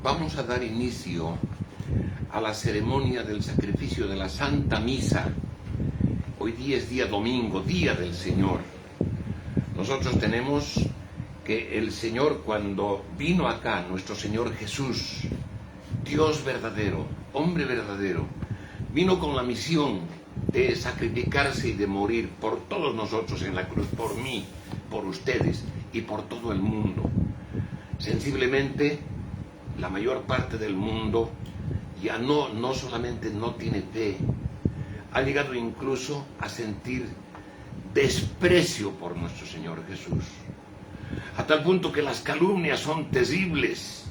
Vamos a dar inicio a la ceremonia del sacrificio de la Santa Misa. Hoy día es día domingo, día del Señor. Nosotros tenemos que el Señor, cuando vino acá, nuestro Señor Jesús, Dios verdadero, hombre verdadero, vino con la misión de sacrificarse y de morir por todos nosotros en la cruz, por mí, por ustedes y por todo el mundo. Sensiblemente, la mayor parte del mundo ya no solamente no tiene fe, ha llegado incluso a sentir desprecio por nuestro Señor Jesús, a tal punto que las calumnias son terribles.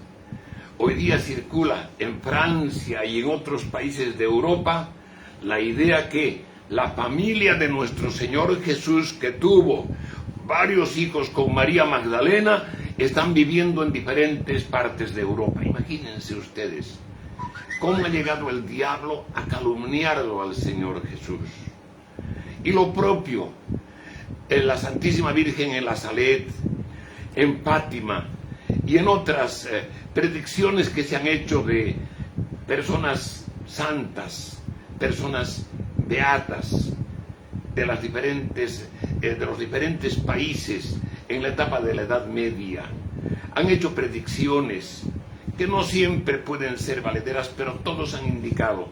Hoy día circula en Francia y en otros países de Europa la idea que la familia de nuestro Señor Jesús, que tuvo varios hijos con María Magdalena, están viviendo en diferentes partes de Europa. Imagínense ustedes cómo ha llegado el diablo a calumniarlo al Señor Jesús. Y lo propio en la Santísima Virgen en la Salet, en Fátima y en otras predicciones que se han hecho de personas santas, personas beatas de los diferentes países en la etapa de la Edad Media. Han hecho predicciones que no siempre pueden ser valederas, pero todos han indicado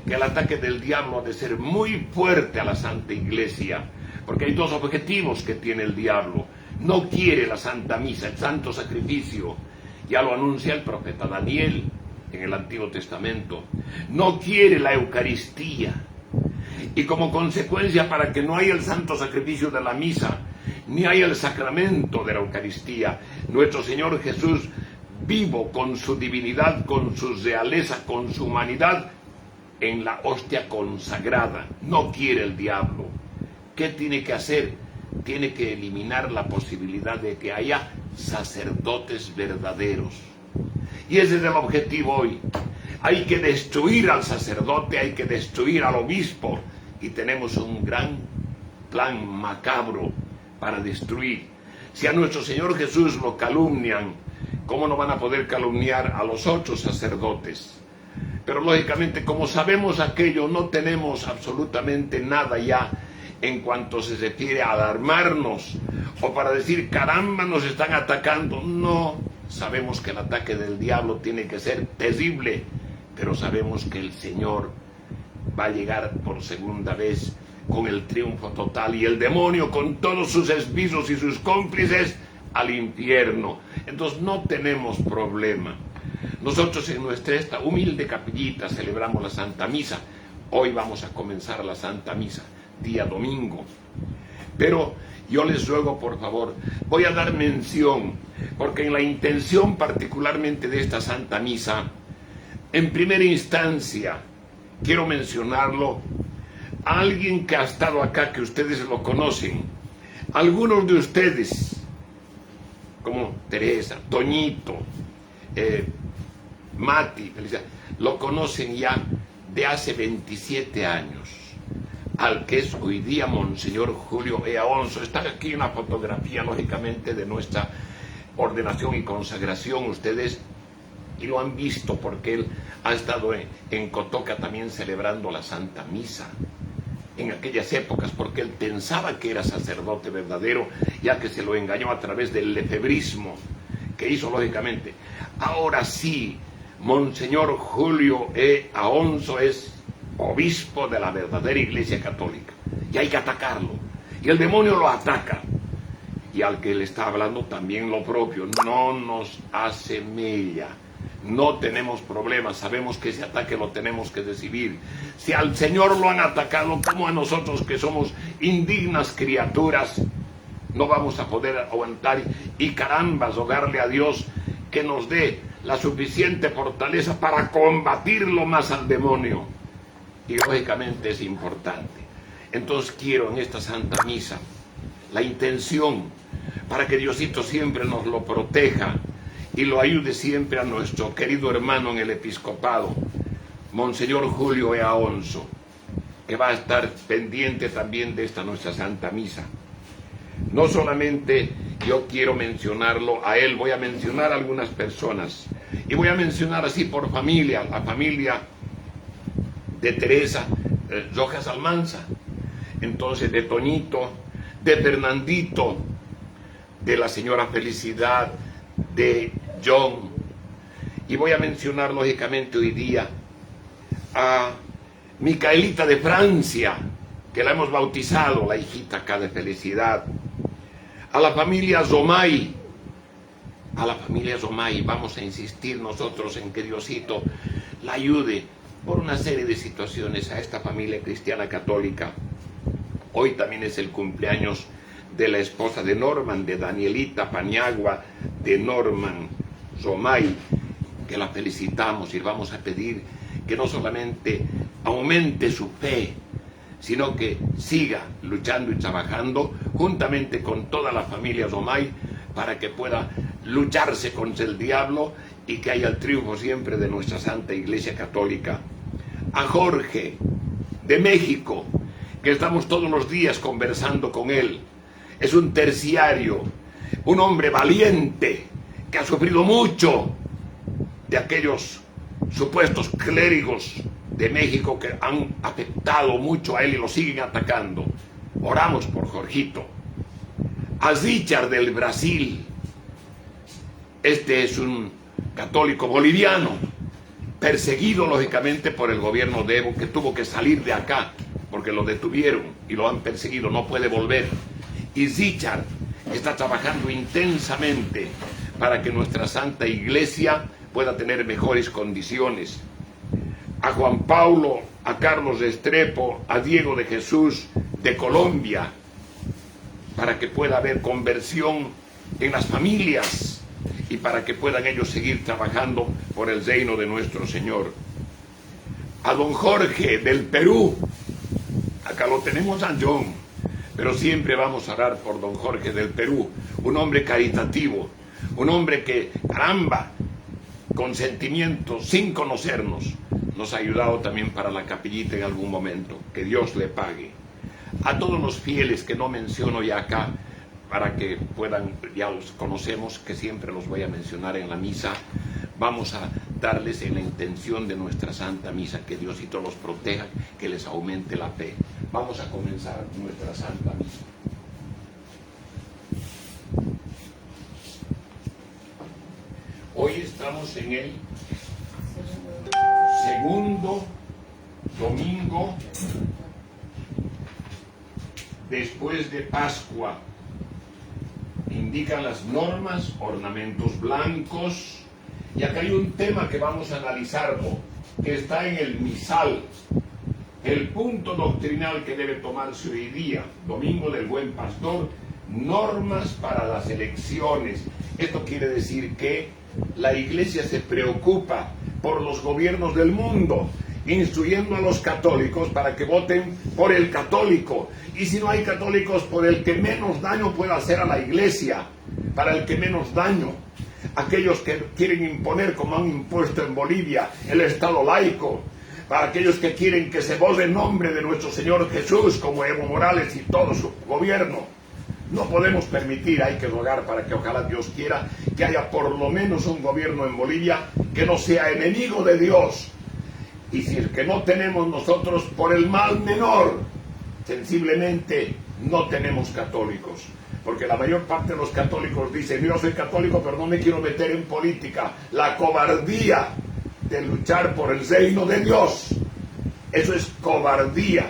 que el ataque del diablo ha de ser muy fuerte a la Santa Iglesia, porque hay dos objetivos que tiene el diablo. No quiere la Santa Misa, el Santo Sacrificio, ya lo anuncia el profeta Daniel en el Antiguo Testamento. No quiere la Eucaristía, y como consecuencia, para que no haya el Santo Sacrificio de la Misa, ni haya el sacramento de la Eucaristía, nuestro Señor Jesús, vivo con su divinidad, con su realeza, con su humanidad, en la hostia consagrada. No quiere el diablo. ¿Qué tiene que hacer? Tiene que eliminar la posibilidad de que haya sacerdotes verdaderos. Y ese es el objetivo hoy. Hay que destruir al sacerdote, hay que destruir al obispo, y tenemos un gran plan macabro para destruir. Si a nuestro Señor Jesús lo calumnian, ¿cómo no van a poder calumniar a los otros sacerdotes? Pero lógicamente, como sabemos aquello, no tenemos absolutamente nada ya en cuanto se refiere a alarmarnos o para decir, caramba, nos están atacando. No, sabemos que el ataque del diablo tiene que ser terrible, pero sabemos que el Señor va a llegar por segunda vez con el triunfo total, y el demonio con todos sus esbirros y sus cómplices al infierno. Entonces no tenemos problema. Nosotros en esta humilde capillita celebramos la Santa Misa. Hoy vamos a comenzar la Santa Misa, día domingo. Pero yo les ruego, por favor, voy a dar mención, porque en la intención particularmente de esta Santa Misa, en primera instancia, quiero mencionarlo, a alguien que ha estado acá, que ustedes lo conocen. Algunos de ustedes, como Teresa, Toñito, Mati, Felicia, lo conocen ya de hace 27 años, al que es hoy día Monseñor Julio E. Aonzo. Está aquí una fotografía, lógicamente, de nuestra ordenación y consagración, ustedes, y lo han visto porque él ha estado en Cotoca también celebrando la Santa Misa en aquellas épocas, porque él pensaba que era sacerdote verdadero, ya que se lo engañó a través del lefebrismo que hizo, lógicamente. Ahora sí, Monseñor Julio E. Aonzo es obispo de la verdadera Iglesia Católica, y hay que atacarlo, y el demonio lo ataca, y al que le está hablando también lo propio. No nos hace mella, no tenemos problemas, sabemos que ese ataque lo tenemos que recibir. Si al Señor lo han atacado, ¿cómo a nosotros, que somos indignas criaturas, no vamos a poder aguantar y caramba, rogarle a Dios que nos dé la suficiente fortaleza para combatirlo más al demonio? Y lógicamente es importante. Entonces quiero en esta Santa Misa la intención para que Diosito siempre nos lo proteja y lo ayude siempre a nuestro querido hermano en el episcopado, Monseñor Julio E. Aonzo, que va a estar pendiente también de esta nuestra Santa Misa. No solamente yo quiero mencionarlo a él, voy a mencionar a algunas personas. Y voy a mencionar así por familia, la familia de Teresa Rojas Almanza, entonces de Toñito, de Fernandito, de la señora Felicidad, de John. Y voy a mencionar lógicamente hoy día a Micaelita de Francia, que la hemos bautizado, la hijita acá de Felicidad. A la familia Zomay, vamos a insistir nosotros en que Diosito la ayude por una serie de situaciones a esta familia cristiana católica. Hoy también es el cumpleaños de la esposa de Norman, de Danielita Paniagua, de Norman Zomay, que la felicitamos y vamos a pedir que no solamente aumente su fe, sino que siga luchando y trabajando juntamente con toda la familia Zomay para que pueda lucharse contra el diablo y que haya el triunfo siempre de nuestra Santa Iglesia Católica. A Jorge, de México, que estamos todos los días conversando con él. Es un terciario, un hombre valiente, que ha sufrido mucho de aquellos supuestos clérigos de México que han afectado mucho a él y lo siguen atacando. Oramos por Jorgito. A Richard del Brasil, este es un católico boliviano, perseguido lógicamente por el gobierno de Evo, que tuvo que salir de acá porque lo detuvieron y lo han perseguido, no puede volver. Y Richard está trabajando intensamente para que nuestra Santa Iglesia pueda tener mejores condiciones. A Juan Paulo, a Carlos Restrepo, a Diego de Jesús de Colombia, para que pueda haber conversión en las familias y para que puedan ellos seguir trabajando por el reino de nuestro Señor. A don Jorge del Perú, acá lo tenemos a John, pero siempre vamos a orar por don Jorge del Perú, un hombre caritativo, un hombre que, caramba, con sentimientos, sin conocernos, nos ha ayudado también para la capillita en algún momento. Que Dios le pague. A todos los fieles que no menciono ya acá, para que puedan, ya los conocemos, que siempre los voy a mencionar en la misa, vamos a darles en la intención de nuestra Santa Misa, que Diosito los proteja, que les aumente la fe. Vamos a comenzar nuestra Santa Misa. Hoy estamos en el segundo domingo después de Pascua. Indican las normas, ornamentos blancos, y acá hay un tema que vamos a analizarlo, que está en el misal, el punto doctrinal que debe tomarse hoy día, Domingo del Buen Pastor, normas para las elecciones. Esto quiere decir que la Iglesia se preocupa por los gobiernos del mundo, instruyendo a los católicos para que voten por el católico, y si no hay católicos, por el que menos daño pueda hacer a la Iglesia, para el que menos daño. Aquellos que quieren imponer, como han impuesto en Bolivia, el Estado laico, para aquellos que quieren que se borre el nombre de nuestro Señor Jesús, como Evo Morales y todo su gobierno. No podemos permitir, hay que rogar para que ojalá Dios quiera que haya por lo menos un gobierno en Bolivia que no sea enemigo de Dios. Y si el que no tenemos nosotros, por el mal menor, sensiblemente no tenemos católicos. Porque la mayor parte de los católicos dicen, yo soy católico pero no me quiero meter en política. La cobardía de luchar por el reino de Dios, eso es cobardía.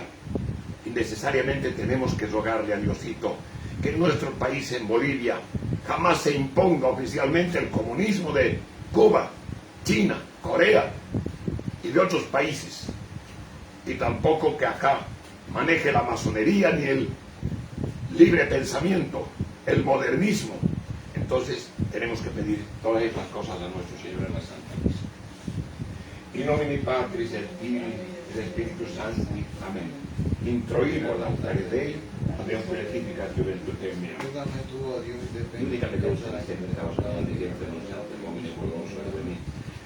Y necesariamente tenemos que rogarle a Diosito que en nuestro país, en Bolivia, jamás se imponga oficialmente el comunismo de Cuba, China, Corea y de otros países, y tampoco que acá maneje la masonería ni el libre pensamiento, el modernismo. Entonces tenemos que pedir todas estas cosas a nuestro Señor en la Santa Misa. In nomine Patris et Filii et Spiritus Sancti. Amén. Introigo l'altare Dei, abbiamo purificat juventutem mea. Giudicame causa di sempre causa di sempre non sante uomini conosco de mí.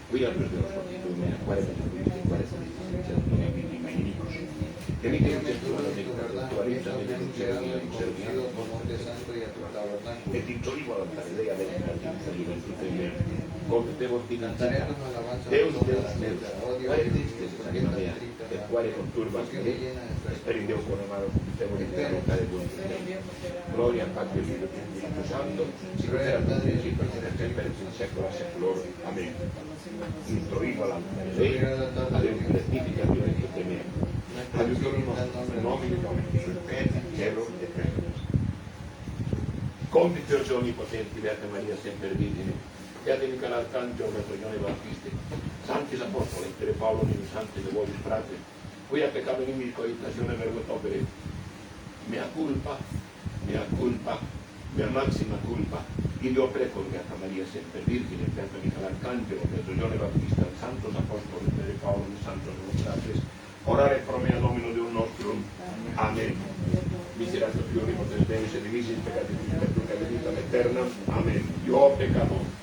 Qui al Deus fortitudo mea, quare per tutti, quare per tutti, certo ne vidi menicos. Envíame tu verdad, tu aliento me han llegado y conocido tu monte santo y a tu tabernáculo. E ti giorno la idea della grandezza di tutte le come devo Cantaré tus alabanzas Deus toda Deus la Deus vida. Oh Dios, quale Dios, triste ¿por sta qué la tan mia triste e la quale alma? conturba ¿Por qué me llena de per il Dio con amaro devo iniziare buon gloria al Padre e Figlio e Spirito Santo si crederà a tutti i secoli sempre in secolo a secolo amen introiva l'altare lei ad un rettifica Dio e tutte me aiuto il nostro nome sul Padre cielo e terra compito onnipotenti Beata Maria sempre Vergine Beata Michele Arcangelo Beato Giovanni Battista Santi Apostoli Pere Paolo Nino Santi de voi frate voi a peccato in coitazione per le opere mea culpa mea maxima culpa io prego Beata Maria sempre Vergine Beata Michele Arcangelo Beato Giovanni Battista Santos Apostoli Pere Paolo Nino Santi de voi frate orare pro mea nomino Deum nostrum amen miserato Dio omnipotens Deus et dimisis peccati tutti per tutti ad vitam eterna amen io ho peccato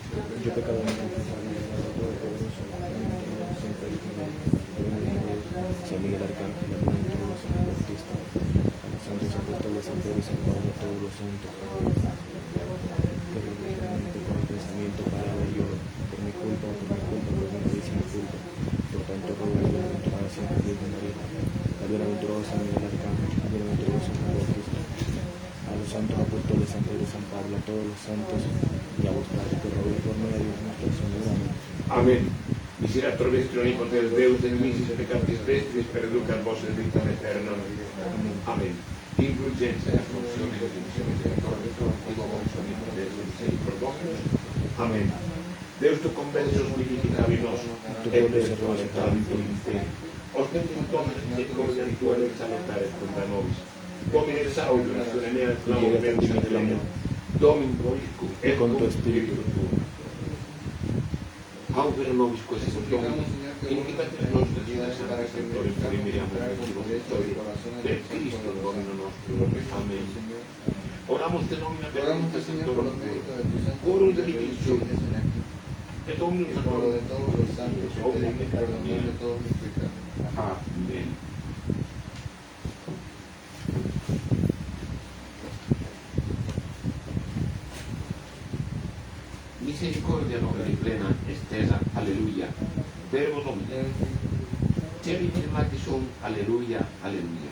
San Miguel Arcángel, todos los santos bautistas, a los santos apóstoles, San Pedro y San Pablo, todos los santos, que regularmente con el pensamiento parado yo, por mi culpa, por mi gravísima culpa, por tanto ruego a la bienaventurada siempre Virgen María, la bienaventurada San Miguel Arcángel, la bienaventurada San Bautista, a los santos apóstoles, San Pedro y San Pablo, a todos los santos, y a vos Padre, que roguéis por medio de Dios nuestro Señor. Amén. amen miserator vestri omnipotens Deus et dimisis peccatis vestris perducat vos in vitam aeterna amen indulgenza et assunzione et dimissione misericordia ego vos omnipotens misericordia Dominus amen Deus tu conventus vivificavi nos et persuadetavi in te ostentum Dominus misericordia tua et salutare contra nobis Domine saudi orazione mea clamo venus ad Elena Dominum proiscum et con tu spiritu tuo augure nobis quae Dominum iniquitate nostre vidas para que remiriamo per Cristo Domino nostro amen oramos te nomina per Sanctorum Corum Benedictum et Dominus por lo de todos los santos, omnia perdón peccata de todos mis pecados. amen misericordia nobile plena estesa alleluia verbo Domini cieli firmati son alleluia alleluia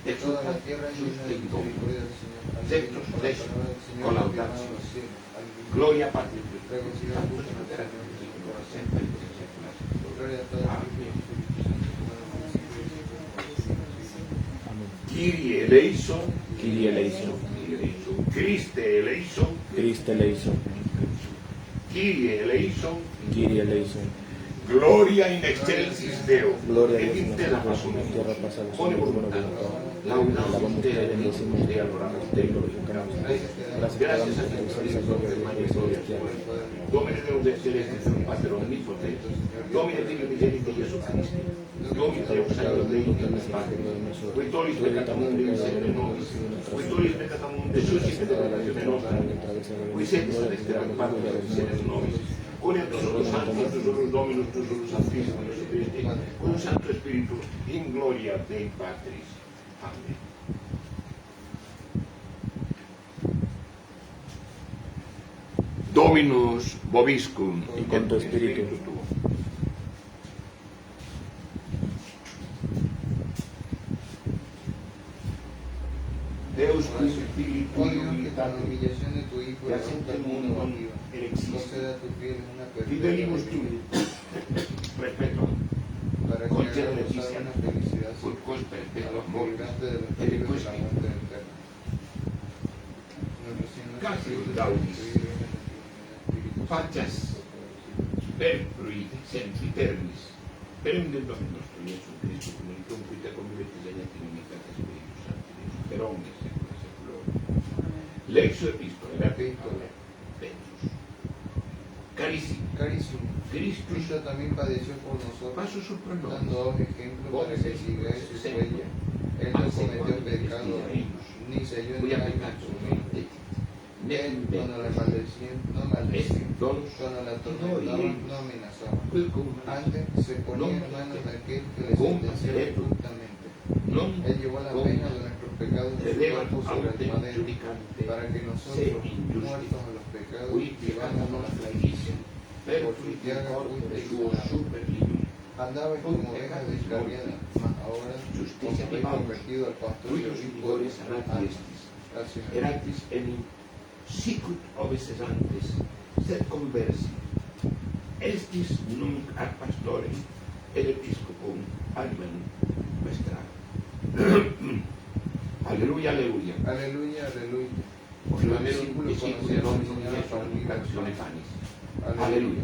et Toda la sultat tierra es llena de sustegui Domini misericordia del Señor. Sectus Aleluya, Dei, por la palabra del Señor, collaudatio. proclamado al cielo. Aleluya. gloria patri Regocijaos Santo en el Pater Señor. et sempre in saecula Gloria a toda la Virgen y al Espíritu Santo, como en el principio y siempre, por los siglos de los siglos. Amén. Kyrie eleison Kyrie eleison, Kyrie eleison Christe eleison Christe eleison, Kyrie eleison Kyrie eleison, gloria in excelsis Deo gloria a et Dios in en terra la tierra pasa la buena voluntad. Alabamos te, bendecimos te, adoramos te, glorificamos te. Gracias te damos por tu salsa gloria de Dios celestial. Domine Deus et celestis Pater omnipotens Domine Filio Misericorde Iesu Christi Domine Deus Sanctus Dei omnipotens Pater qui tollis peccatum mundi miserere nobis qui tollis peccatum mundi suscite revelazione nostra qui sedes ad extrema parte miserere nobis con et solus Sanctus tu solus Dominus tu solus Sanctissimum Iesu Christi con Santo Spiritus in gloria Dei Patris amen Dominus vobiscum Y con tu espíritu. tuo. Deus qui Filii Oh tui Dios, que con la humilitate, humillación de tu Hijo que levanta asente el il mundo mundo vacío. et existe. Conceda a tu fiel una perpetua Fidelimus alegría, tui, perpetuum, para que concede haga gozar Leticia, una felicidad ut quos a perpetuum los mortis, librante de los et peligros quos de la muerte eterna. Nuestro Señor Casi Jesucristo, Daudis. tu Hijo, en el Espíritu Santo. facias perprui sempiternis, perendem Dominum nostrum Iesu Christus, cum in cum te convivetis et in unitate Spiritus Sancti, per omnes saecula saeculorum. Lexio epistolae, Epístola. Petrus. Carissimi, Carísimo, Christus Cristo también padeció por nosotros, paso supra nobis, dándoos ejemplo para que sigáis su huella. Él no cometió pecado, ni selló cuya engaño en peccato su non mente. petit, Él, cuando la maldecían, no est maldecía, donus cuando la atormentaban, no amenazaba. quid cum Antes se ponía en manos de aquel que le sentenciaba justamente. Él llevó la pena de nuestros pecados en su cuerpo sobre el madero, para que nosotros, muertos a los pecados, vivamos a la justicia. Por su llaga fuisteis sanados. Andabais como ovejas descarriadas, mas ahora os habéis convertido al pastor y obispo de Eratis enim sicut oveses antes, sed conversi. Estis nunc ad pastore, et episcopum animam vestra. Aleluya, aleluya. Aleluya, aleluya. Proclamerum discipulum cantione fanis. Aleluya.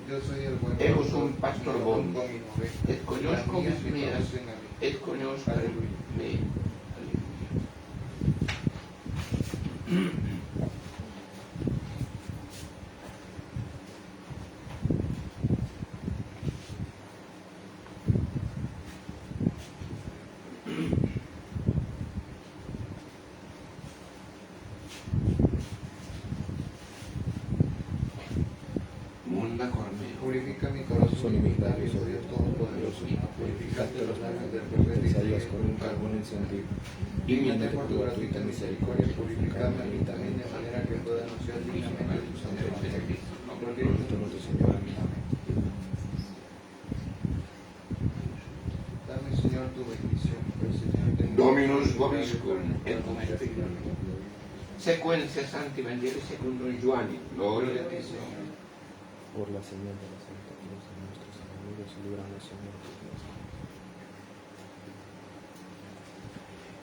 Yo soy el buen Ego pastor, sum pastor y bonus, conozco a mis ovejas, et conosco y las mis mías meas, me conocen a mí. et conosco Aleluya. me. Munda corneo. Purifica mi corazón y mi labios, oh Dios Todopoderoso. Purificaste los labios del profeta Isaías con un carbón encendido. Y Dígnate por tu gratuita misericordia, purificarme a mí también, de manera que pueda anunciar dignamente tu santo evangelio. Por Cristo nuestro Señor. Amén. Dame, Señor, tu bendición. El Señor tenga Dominus vobiscum et cum spiritu. Sequentia Sancti Evangelii secundum Ioannem. Gloria a ti, Señor. Por la señal de la Santa Cruz de nuestros enemigos, líbranos, Señor, de Dios.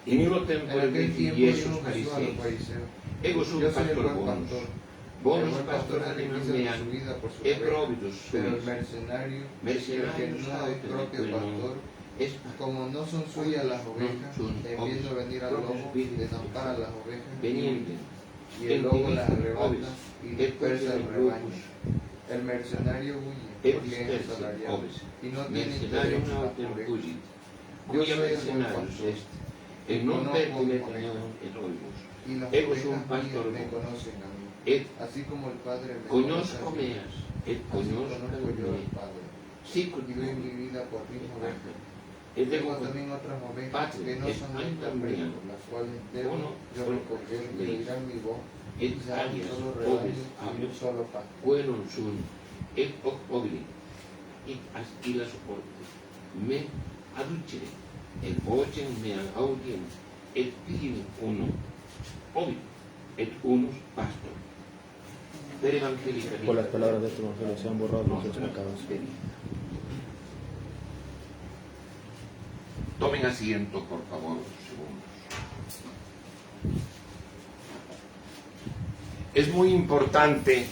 In illo En tempore aquel viti tiempo Iesus dijo Jesús a los Fariseis. fariseos: Ego sum Yo soy el pastor buen bonus. pastor. Bonus El buen pastor pastor animam sacrifica meam, su vida por sus et ovejas. providus Pero el suis. mercenario, el que Mercenarius no es aut propio que pastor, es como no son suyas las ovejas, en viendo venir al lobo, desampara las ovejas, veniente. y el lobo las arrebata y dispersa el rebaño. El mercenario huye, porque es asalariado, y no tiene Mercenario interés en las autem ovejas. fugit. Yo Cuia soy el buen mercenarius pastor, est, et non conozco pertinet mis neon ovejas, et oibus. y las Ego ovejas sum pastor mías me bonus. conocen a mí, Et así como el Padre me conosco conoce a mí, meas, et así conosco conozco yo al me. Padre, Sicut y doy mi vida por mis ovejas. et Tengo ego también otras ovejas Patria, que no et son antam nuestras, briam. las cuales debo Uno, yo recoger, y oirán mi voz, et y serán un alias solo oves rebaño y un habeas. solo pastor. Quenum sunt, et hoc ogli, et ascilas orte, me aducere, et vocem meam audiem, et pigim uno, ovi, et unus pastor. Per evangelica Por las palabras de este evangelio sean borrados nuestros pecados. Tomen asiento, por favor, segundos. Es muy importante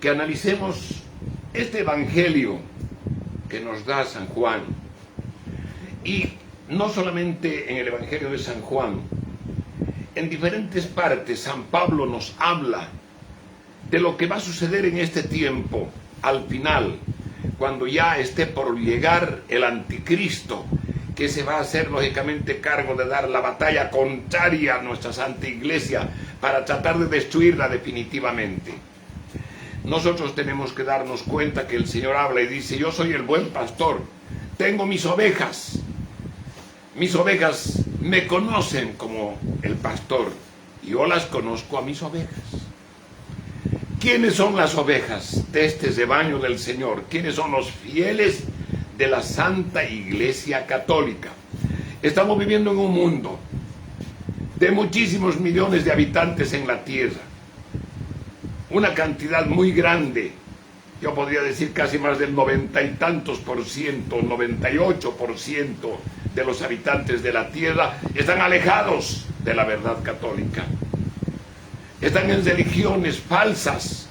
que analicemos este evangelio que nos da San Juan. Y no solamente en el evangelio de San Juan, en diferentes partes San Pablo nos habla de lo que va a suceder en este tiempo, al final, cuando ya esté por llegar el anticristo, que se va a hacer lógicamente cargo de dar la batalla contraria a nuestra Santa Iglesia para tratar de destruirla definitivamente. Nosotros tenemos que darnos cuenta que el Señor habla y dice: yo soy el buen pastor, tengo mis ovejas me conocen como el pastor, y yo las conozco a mis ovejas. ¿Quiénes son las ovejas de este rebaño del Señor? ¿Quiénes son los fieles de la Santa Iglesia Católica? Estamos viviendo en un mundo de muchísimos millones de habitantes en la tierra, una cantidad muy grande, yo podría decir casi más del 90 y tantos por ciento, 98% de los habitantes de la tierra están alejados de la verdad católica. Están en religiones falsas.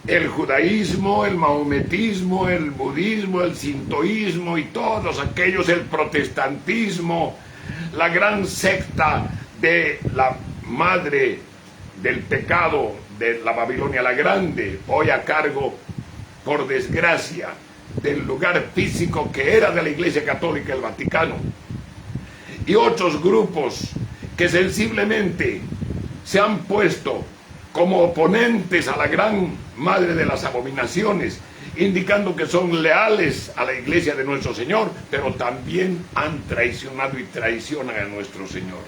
El judaísmo, el maometismo, el budismo, el sintoísmo y todos aquellos, el protestantismo, la gran secta de la madre del pecado de la Babilonia la Grande, hoy a cargo, por desgracia, del lugar físico que era de la Iglesia Católica, el Vaticano, y otros grupos que sensiblemente se han puesto como oponentes a la gran madre de las abominaciones indicando que son leales a la iglesia de nuestro Señor, pero también han traicionado y traicionan a nuestro Señor.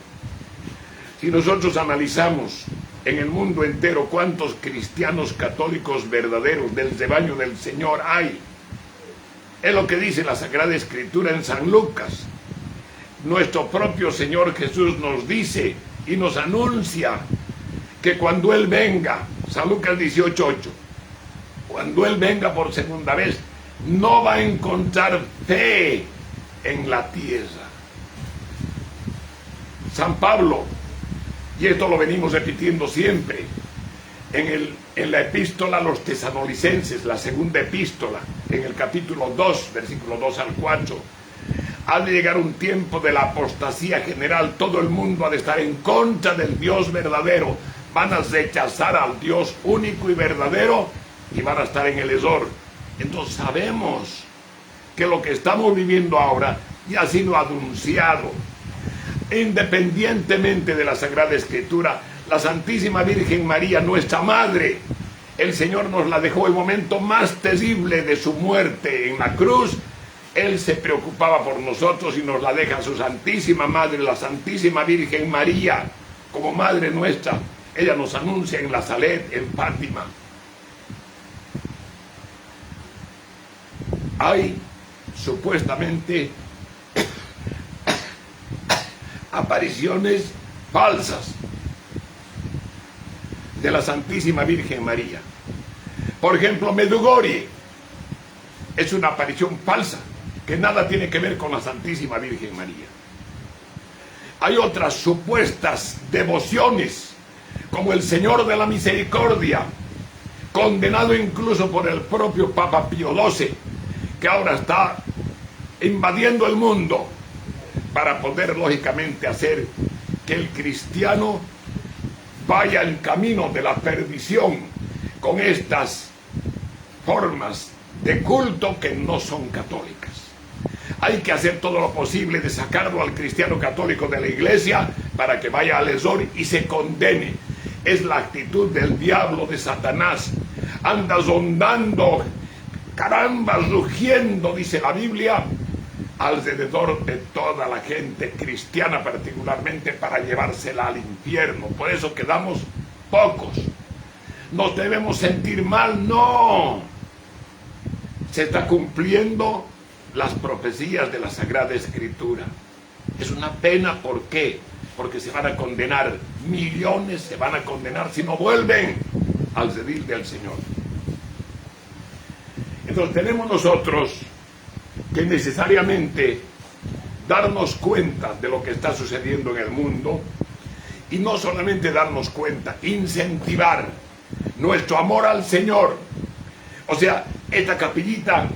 Si nosotros analizamos en el mundo entero cuántos cristianos católicos verdaderos del rebaño del Señor hay, es lo que dice la Sagrada Escritura en San Lucas. Nuestro propio Señor Jesús nos dice y nos anuncia que cuando Él venga, San Lucas 18:8, cuando Él venga por segunda vez, no va a encontrar fe en la tierra. San Pablo, y esto lo venimos repitiendo siempre, en la epístola a los tesalonicenses, la segunda epístola, en el capítulo 2, versículo 2 al 4, ha de llegar un tiempo de la apostasía general. Todo el mundo ha de estar en contra del Dios verdadero. Van a rechazar al Dios único y verdadero y van a estar en el error. Entonces sabemos que lo que estamos viviendo ahora ya ha sido anunciado. Independientemente de la Sagrada Escritura, la Santísima Virgen María, nuestra Madre, el Señor nos la dejó el momento más terrible de su muerte en la cruz. Él se preocupaba por nosotros y nos la deja su Santísima Madre, la Santísima Virgen María, como Madre nuestra. Ella nos anuncia en la Salet, en Fátima. Hay supuestamente apariciones falsas de la Santísima Virgen María. Por ejemplo, Medjugorje es una aparición falsa que nada tiene que ver con la Santísima Virgen María. Hay otras supuestas devociones, como el Señor de la Misericordia, condenado incluso por el propio Papa Pío XII, que ahora está invadiendo el mundo para poder lógicamente hacer que el cristiano vaya en camino de la perdición con estas formas de culto que no son católicas. Hay que hacer todo lo posible de sacarlo al cristiano católico de la iglesia para que vaya al error y se condene. Es la actitud del diablo, de Satanás. Anda rondando, caramba, rugiendo, dice la Biblia, alrededor de toda la gente cristiana particularmente, para llevársela al infierno. Por eso quedamos pocos. ¿Nos debemos sentir mal? No. Se está cumpliendo las profecías de la Sagrada Escritura. Es una pena. ¿Por qué? Porque se van a condenar, millones se van a condenar si no vuelven al redil del Señor. Entonces tenemos nosotros que necesariamente darnos cuenta de lo que está sucediendo en el mundo, y no solamente darnos cuenta, incentivar nuestro amor al Señor. O sea, esta capillita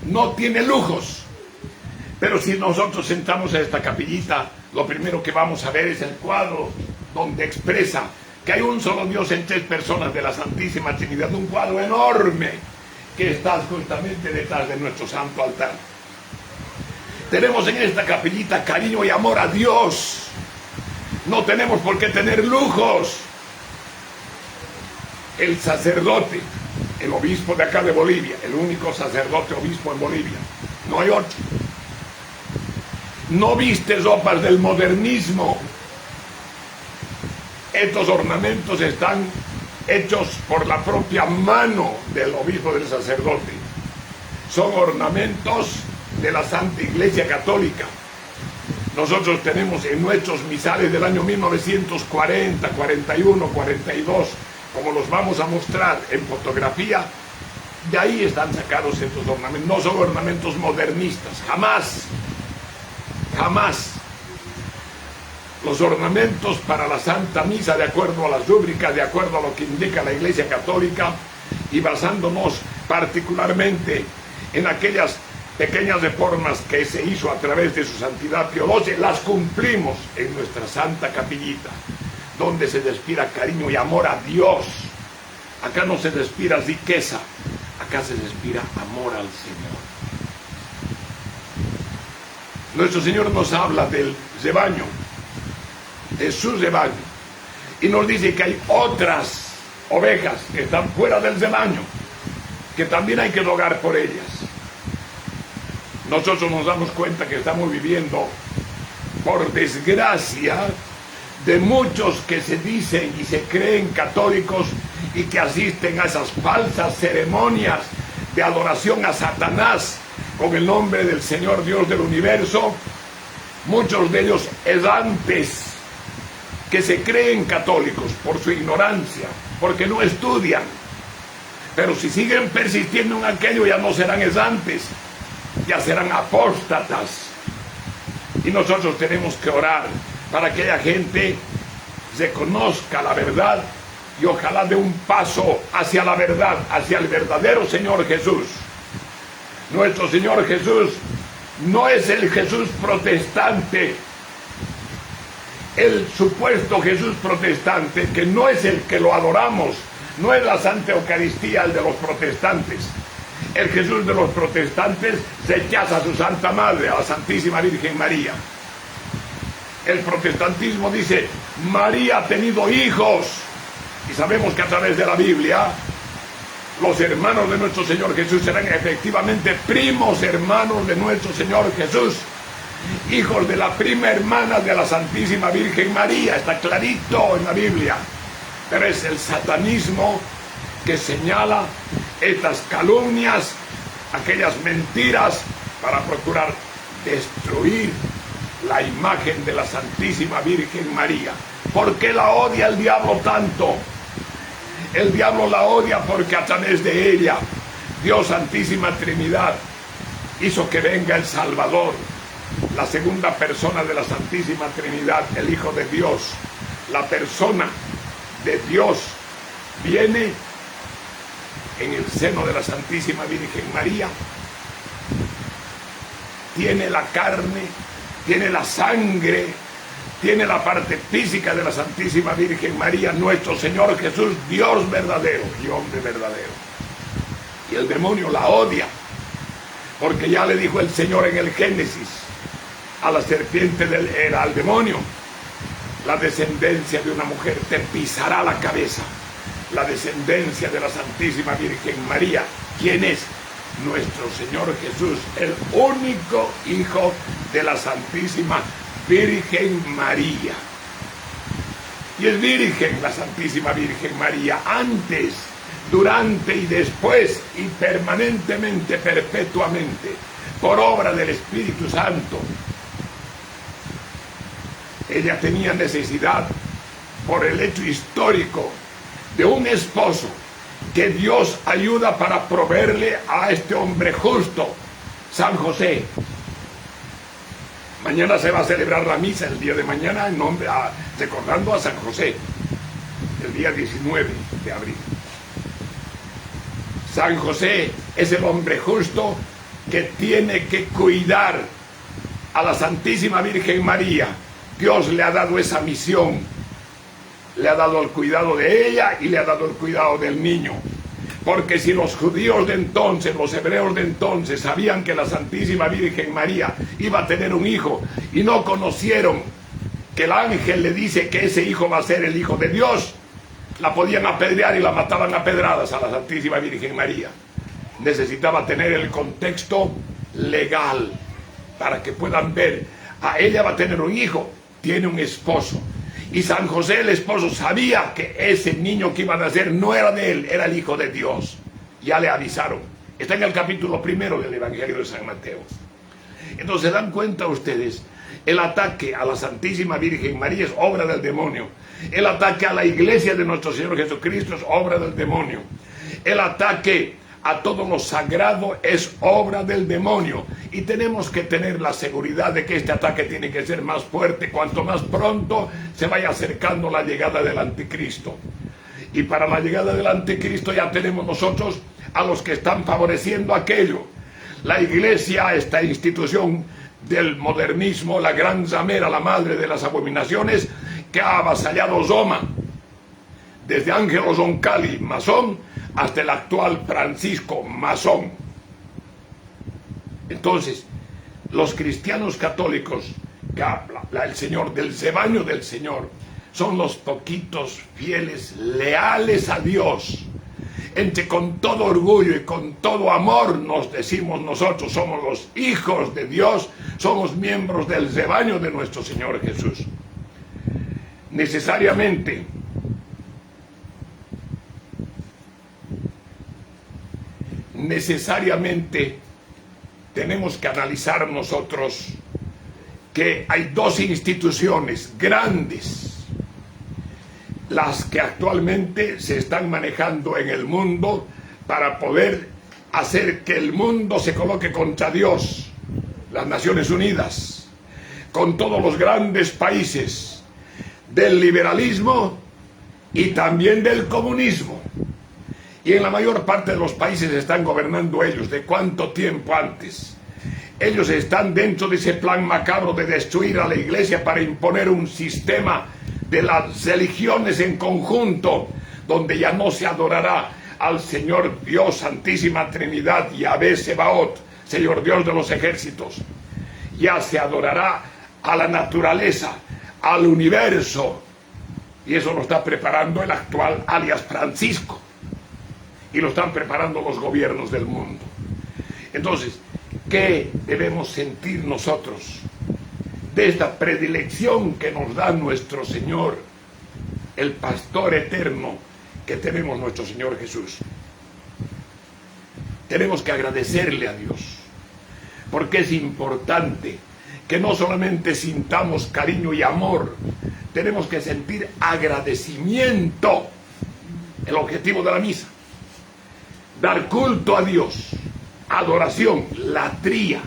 no tiene lujos, pero si nosotros entramos a esta capillita, lo primero que vamos a ver es el cuadro donde expresa que hay un solo Dios en tres personas de la Santísima Trinidad, un cuadro enorme que está justamente detrás de nuestro santo altar. Tenemos en esta capillita cariño y amor a Dios. No tenemos por qué tener lujos. El sacerdote, el obispo de acá de Bolivia, el único sacerdote obispo en Bolivia, no hay otro, no viste ropas del modernismo. Estos ornamentos están hechos por la propia mano del obispo, del sacerdote. Son ornamentos de la Santa Iglesia Católica. Nosotros tenemos en nuestros misales del año 1940, 41, 42, como los vamos a mostrar en fotografía, de ahí están sacados estos ornamentos. No son ornamentos modernistas, jamás, jamás. Los ornamentos para la Santa Misa, de acuerdo a las rúbricas, de acuerdo a lo que indica la Iglesia Católica, y basándonos particularmente en aquellas pequeñas reformas que se hizo a través de su santidad Pío XII, las cumplimos en nuestra santa capillita, donde se respira cariño y amor a Dios. Acá no se respira riqueza, acá se respira amor al Señor. Nuestro Señor nos habla del rebaño, de su rebaño, y nos dice que hay otras ovejas que están fuera del rebaño, que también hay que rogar por ellas. Nosotros nos damos cuenta que estamos viviendo, por desgracia, de muchos que se dicen y se creen católicos y que asisten a esas falsas ceremonias de adoración a Satanás con el nombre del Señor Dios del universo. Muchos de ellos errantes que se creen católicos por su ignorancia, porque no estudian. Pero si siguen persistiendo en aquello, ya no serán errantes, ya serán apóstatas. Y nosotros tenemos que orar para que aquella gente reconozca la verdad y ojalá dé un paso hacia la verdad, hacia el verdadero Señor Jesús. Nuestro Señor Jesús no es el Jesús protestante, el supuesto Jesús protestante, que no es el que lo adoramos, no es la Santa Eucaristía el de los protestantes. El Jesús de los protestantes rechaza a su Santa Madre, a la Santísima Virgen María. El protestantismo dice, María ha tenido hijos, y sabemos que a través de la Biblia los hermanos de nuestro Señor Jesús serán efectivamente primos hermanos de nuestro Señor Jesús, hijos de la prima hermana de la Santísima Virgen María. Está clarito en la Biblia. Pero es el satanismo que señala estas calumnias, aquellas mentiras, para procurar destruir la imagen de la Santísima Virgen María. ¿Por qué la odia el diablo tanto? El diablo la odia porque a través de ella Dios Santísima Trinidad hizo que venga el Salvador, la segunda persona de la Santísima Trinidad, el Hijo de Dios. La persona de Dios viene en el seno de la Santísima Virgen María, tiene la carne, tiene la sangre, tiene la parte física de la Santísima Virgen María, nuestro Señor Jesús, Dios verdadero y hombre verdadero. Y el demonio la odia, porque ya le dijo el Señor en el Génesis a la serpiente, al demonio, la descendencia de una mujer te pisará la cabeza. La descendencia de la Santísima Virgen María, ¿quién es? Nuestro Señor Jesús, el único Hijo de la Santísima Virgen María. Y es virgen la Santísima Virgen María, antes, durante y después, y permanentemente, perpetuamente, por obra del Espíritu Santo. Ella tenía necesidad, por el hecho histórico, de un esposo que Dios ayuda para proveerle a este hombre justo, San José. Mañana se va a celebrar la misa, el día de mañana, recordando a San José, el día 19 de abril. San José es el hombre justo que tiene que cuidar a la Santísima Virgen María. Dios le ha dado esa misión, le ha dado el cuidado de ella y le ha dado el cuidado del niño. Porque si los judíos de entonces, los hebreos de entonces, sabían que la Santísima Virgen María iba a tener un hijo y no conocieron que el ángel le dice que ese hijo va a ser el Hijo de Dios, la podían apedrear y la mataban a pedradas a la Santísima Virgen María. Necesitaba tener el contexto legal para que puedan ver, ella va a tener un hijo, tiene un esposo. Y San José, el esposo, sabía que ese niño que iba a nacer no era de él, era el Hijo de Dios. Ya le avisaron. Está en el capítulo 1 del Evangelio de San Mateo. Entonces, ¿se dan cuenta ustedes? El ataque a la Santísima Virgen María es obra del demonio. El ataque a la iglesia de nuestro Señor Jesucristo es obra del demonio. El ataque a todo lo sagrado es obra del demonio. Y tenemos que tener la seguridad de que este ataque tiene que ser más fuerte cuanto más pronto se vaya acercando la llegada del anticristo. Y para la llegada del anticristo ya tenemos nosotros a los que están favoreciendo aquello. La iglesia, esta institución del modernismo, la gran ramera, la madre de las abominaciones, que ha avasallado Roma, desde Angelo Roncalli, masón, hasta el actual Francisco, masón. Entonces, los cristianos católicos, que habla el Señor del rebaño del Señor, son los poquitos fieles, leales a Dios. Entre con todo orgullo y con todo amor nos decimos nosotros, somos los hijos de Dios, somos miembros del rebaño de nuestro Señor Jesús. Necesariamente tenemos que analizar nosotros que hay dos instituciones grandes, las que actualmente se están manejando en el mundo para poder hacer que el mundo se coloque contra Dios: las Naciones Unidas, con todos los grandes países del liberalismo y también del comunismo. Y en la mayor parte de los países están gobernando ellos. ¿De cuánto tiempo antes? Ellos están dentro de ese plan macabro de destruir a la iglesia para imponer un sistema de las religiones en conjunto, donde ya no se adorará al Señor Dios, Santísima Trinidad, Yahvé Sebaot, Señor Dios de los ejércitos. Ya se adorará a la naturaleza, al universo. Y eso lo está preparando el actual alias Francisco. Y lo están preparando los gobiernos del mundo. Entonces, ¿qué debemos sentir nosotros de esta predilección que nos da nuestro Señor, el pastor eterno que tenemos, nuestro Señor Jesús? Tenemos que agradecerle a Dios, porque es importante que no solamente sintamos cariño y amor, tenemos que sentir agradecimiento. El objetivo de la misa: dar culto a Dios, adoración, latría,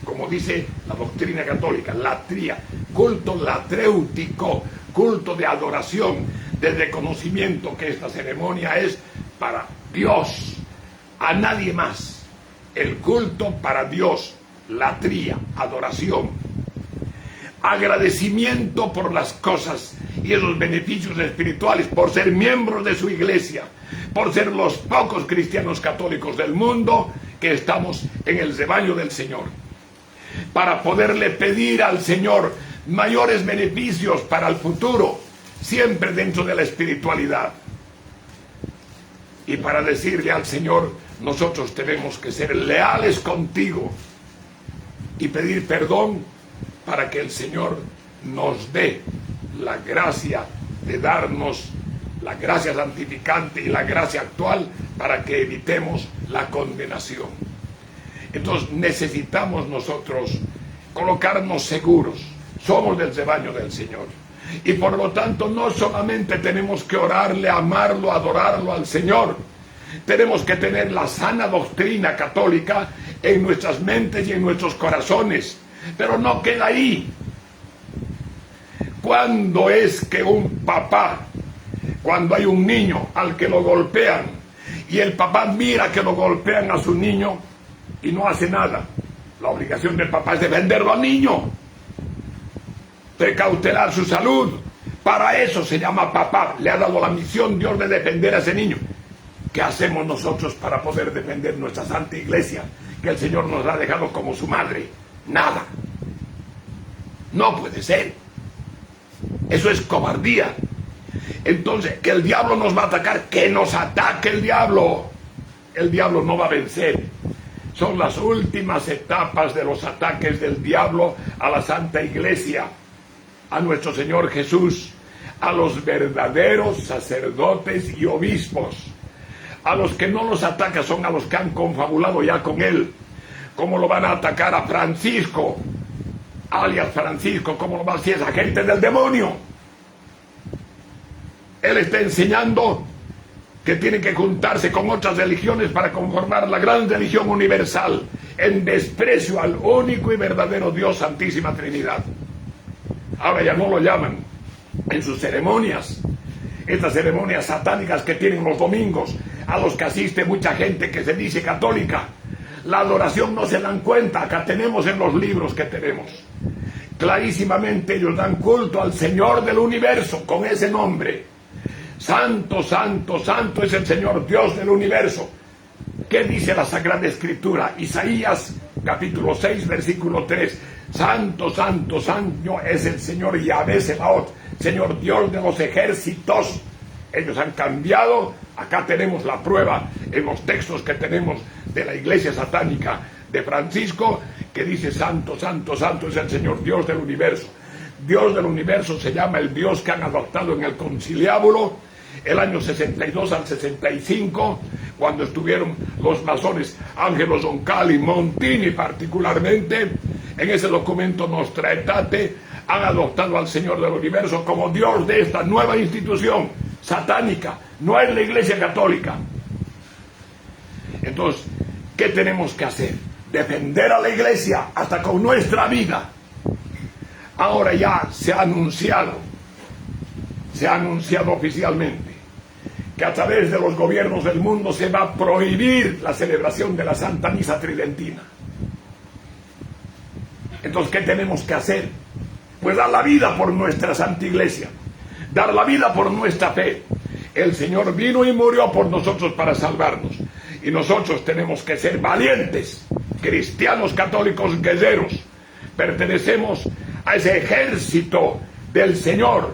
como dice la doctrina católica, latría, culto latréutico, culto de adoración, de reconocimiento que esta ceremonia es para Dios, a nadie más. El culto para Dios, latría, adoración, agradecimiento por las cosas y esos beneficios espirituales, por ser miembros de su iglesia, por ser los pocos cristianos católicos del mundo que estamos en el rebaño del Señor, para poderle pedir al Señor mayores beneficios para el futuro, siempre dentro de la espiritualidad, y para decirle al Señor: nosotros tenemos que ser leales contigo y pedir perdón para que el Señor nos dé la gracia de darnos la gracia santificante y la gracia actual para que evitemos la condenación. Entonces necesitamos nosotros colocarnos seguros. Somos del rebaño del Señor. Y por lo tanto no solamente tenemos que orarle, amarlo, adorarlo al Señor. Tenemos que tener la sana doctrina católica en nuestras mentes y en nuestros corazones. Pero no queda ahí. ¿Cuándo es que un papá, cuando hay un niño al que lo golpean y el papá mira que lo golpean a su niño y no hace nada? La obligación del papá es defenderlo al niño, precautelar su salud. Para eso se llama papá. Le ha dado la misión Dios de defender a ese niño. ¿Qué hacemos nosotros para poder defender nuestra santa iglesia, que el Señor nos ha dejado como su madre? Nada. No puede ser. Eso es cobardía. Entonces, que el diablo nos va a atacar, que nos ataque el diablo. El diablo no va a vencer. Son las últimas etapas de los ataques del diablo a la Santa Iglesia, a nuestro Señor Jesús, a los verdaderos sacerdotes y obispos. A los que no los ataca son a los que han confabulado ya con él. ¿Cómo lo van a atacar a Francisco, alias Francisco? ¿Cómo lo va a hacer esa gente del demonio? Él está enseñando que tienen que juntarse con otras religiones para conformar la gran religión universal, en desprecio al único y verdadero Dios, Santísima Trinidad. Ahora ya no lo llaman en sus ceremonias, estas ceremonias satánicas que tienen los domingos, a los que asiste mucha gente que se dice católica. La adoración no se dan cuenta. Acá tenemos en los libros que tenemos, clarísimamente ellos dan culto al Señor del universo con ese nombre. Santo, santo, santo es el Señor Dios del universo. ¿Qué dice la Sagrada Escritura? Isaías capítulo 6, versículo 3. Santo, santo, santo es el Señor Yahvé Sebaot, Señor Dios de los ejércitos. Ellos han cambiado. Acá tenemos la prueba en los textos que tenemos de la iglesia satánica de Francisco, que dice santo, santo, santo es el Señor Dios del universo. Dios del universo se llama el Dios que han adoptado en el conciliábulo el año 62 al 65, cuando estuvieron los masones Angelo Roncalli, Montini particularmente. En ese documento Nostra Aetate han adoptado al Señor del universo como Dios de esta nueva institución satánica. No es la Iglesia Católica. Entonces, ¿qué tenemos que hacer? Defender a la Iglesia hasta con nuestra vida. Ahora ya se ha anunciado oficialmente que a través de los gobiernos del mundo se va a prohibir la celebración de la Santa Misa Tridentina. Entonces, ¿qué tenemos que hacer? Pues dar la vida por nuestra Santa Iglesia, dar la vida por nuestra fe. El Señor vino y murió por nosotros para salvarnos, y nosotros tenemos que ser valientes, cristianos católicos guerreros. Pertenecemos a ese ejército del Señor,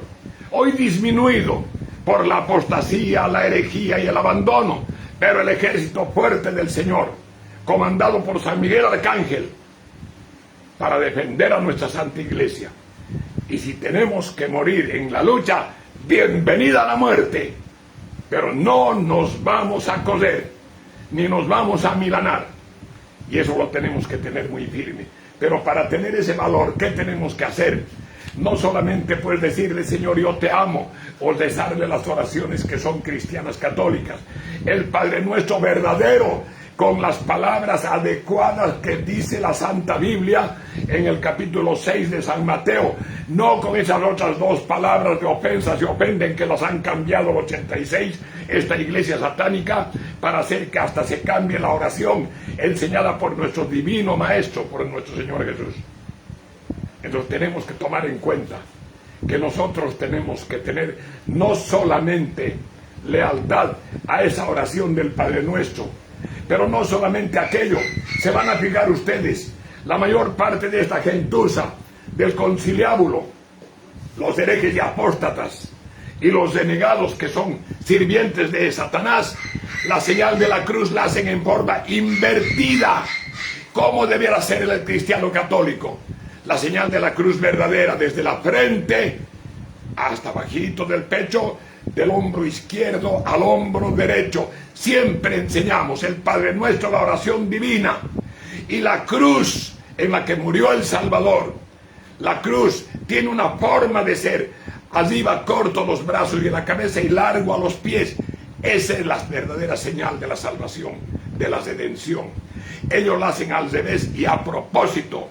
hoy disminuido por la apostasía, la herejía y el abandono, pero el ejército fuerte del Señor, comandado por San Miguel Arcángel, para defender a nuestra Santa Iglesia. Y si tenemos que morir en la lucha, bienvenida a la muerte, pero no nos vamos a correr, ni nos vamos a milanar, y eso lo tenemos que tener muy firme. Pero para tener ese valor, ¿qué tenemos que hacer? No solamente puedes decirle, Señor, yo te amo, o rezarle las oraciones que son cristianas católicas, el Padre Nuestro verdadero, con las palabras adecuadas que dice la Santa Biblia en el capítulo 6 de San Mateo, no con esas otras dos palabras de ofensas y ofenden que las han cambiado el 86, esta iglesia satánica, para hacer que hasta se cambie la oración enseñada por nuestro divino Maestro, por nuestro Señor Jesús. Entonces tenemos que tomar en cuenta que nosotros tenemos que tener no solamente lealtad a esa oración del Padre Nuestro, pero no solamente aquello. Se van a fijar ustedes, la mayor parte de esta gentuza del conciliábulo, los herejes y apóstatas y los renegados que son sirvientes de Satanás, la señal de la cruz la hacen en forma invertida. ¿Cómo debiera ser el cristiano católico? La señal de la cruz verdadera, desde la frente hasta bajito del pecho, del hombro izquierdo al hombro derecho. Siempre enseñamos el Padre Nuestro, la oración divina, y la cruz en la que murió el Salvador. La cruz tiene una forma de ser, arriba corto los brazos y la cabeza y largo a los pies. Esa es la verdadera señal de la salvación, de la redención. Ellos la hacen al revés y a propósito.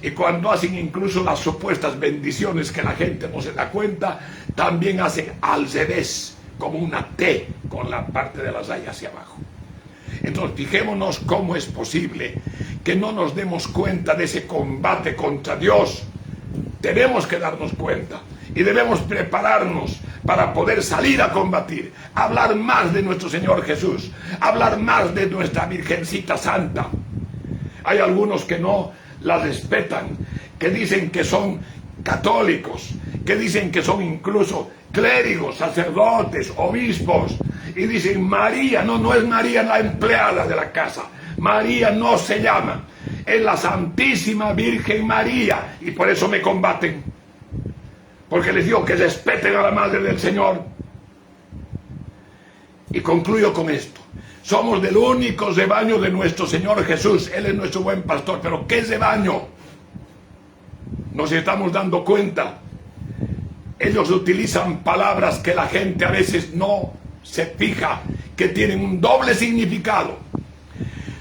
Y cuando hacen incluso las supuestas bendiciones que la gente no se da cuenta, también hacen al revés, como una T con la parte de la raya hacia abajo. Entonces fijémonos cómo es posible que no nos demos cuenta de ese combate contra Dios. Tenemos que darnos cuenta y debemos prepararnos para poder salir a combatir, hablar más de nuestro Señor Jesús, hablar más de nuestra Virgencita Santa. Hay algunos que no la respetan, que dicen que son católicos, que dicen que son incluso clérigos, sacerdotes, obispos, y dicen María. No es María la empleada de la casa, María no se llama, es la Santísima Virgen María, y por eso me combaten, porque les digo que respeten a la Madre del Señor. Y concluyo con esto: somos del único rebaño de nuestro Señor Jesús. Él es nuestro buen pastor. Pero ¿qué rebaño? Nos estamos dando cuenta. Ellos utilizan palabras que la gente a veces no se fija, que tienen un doble significado.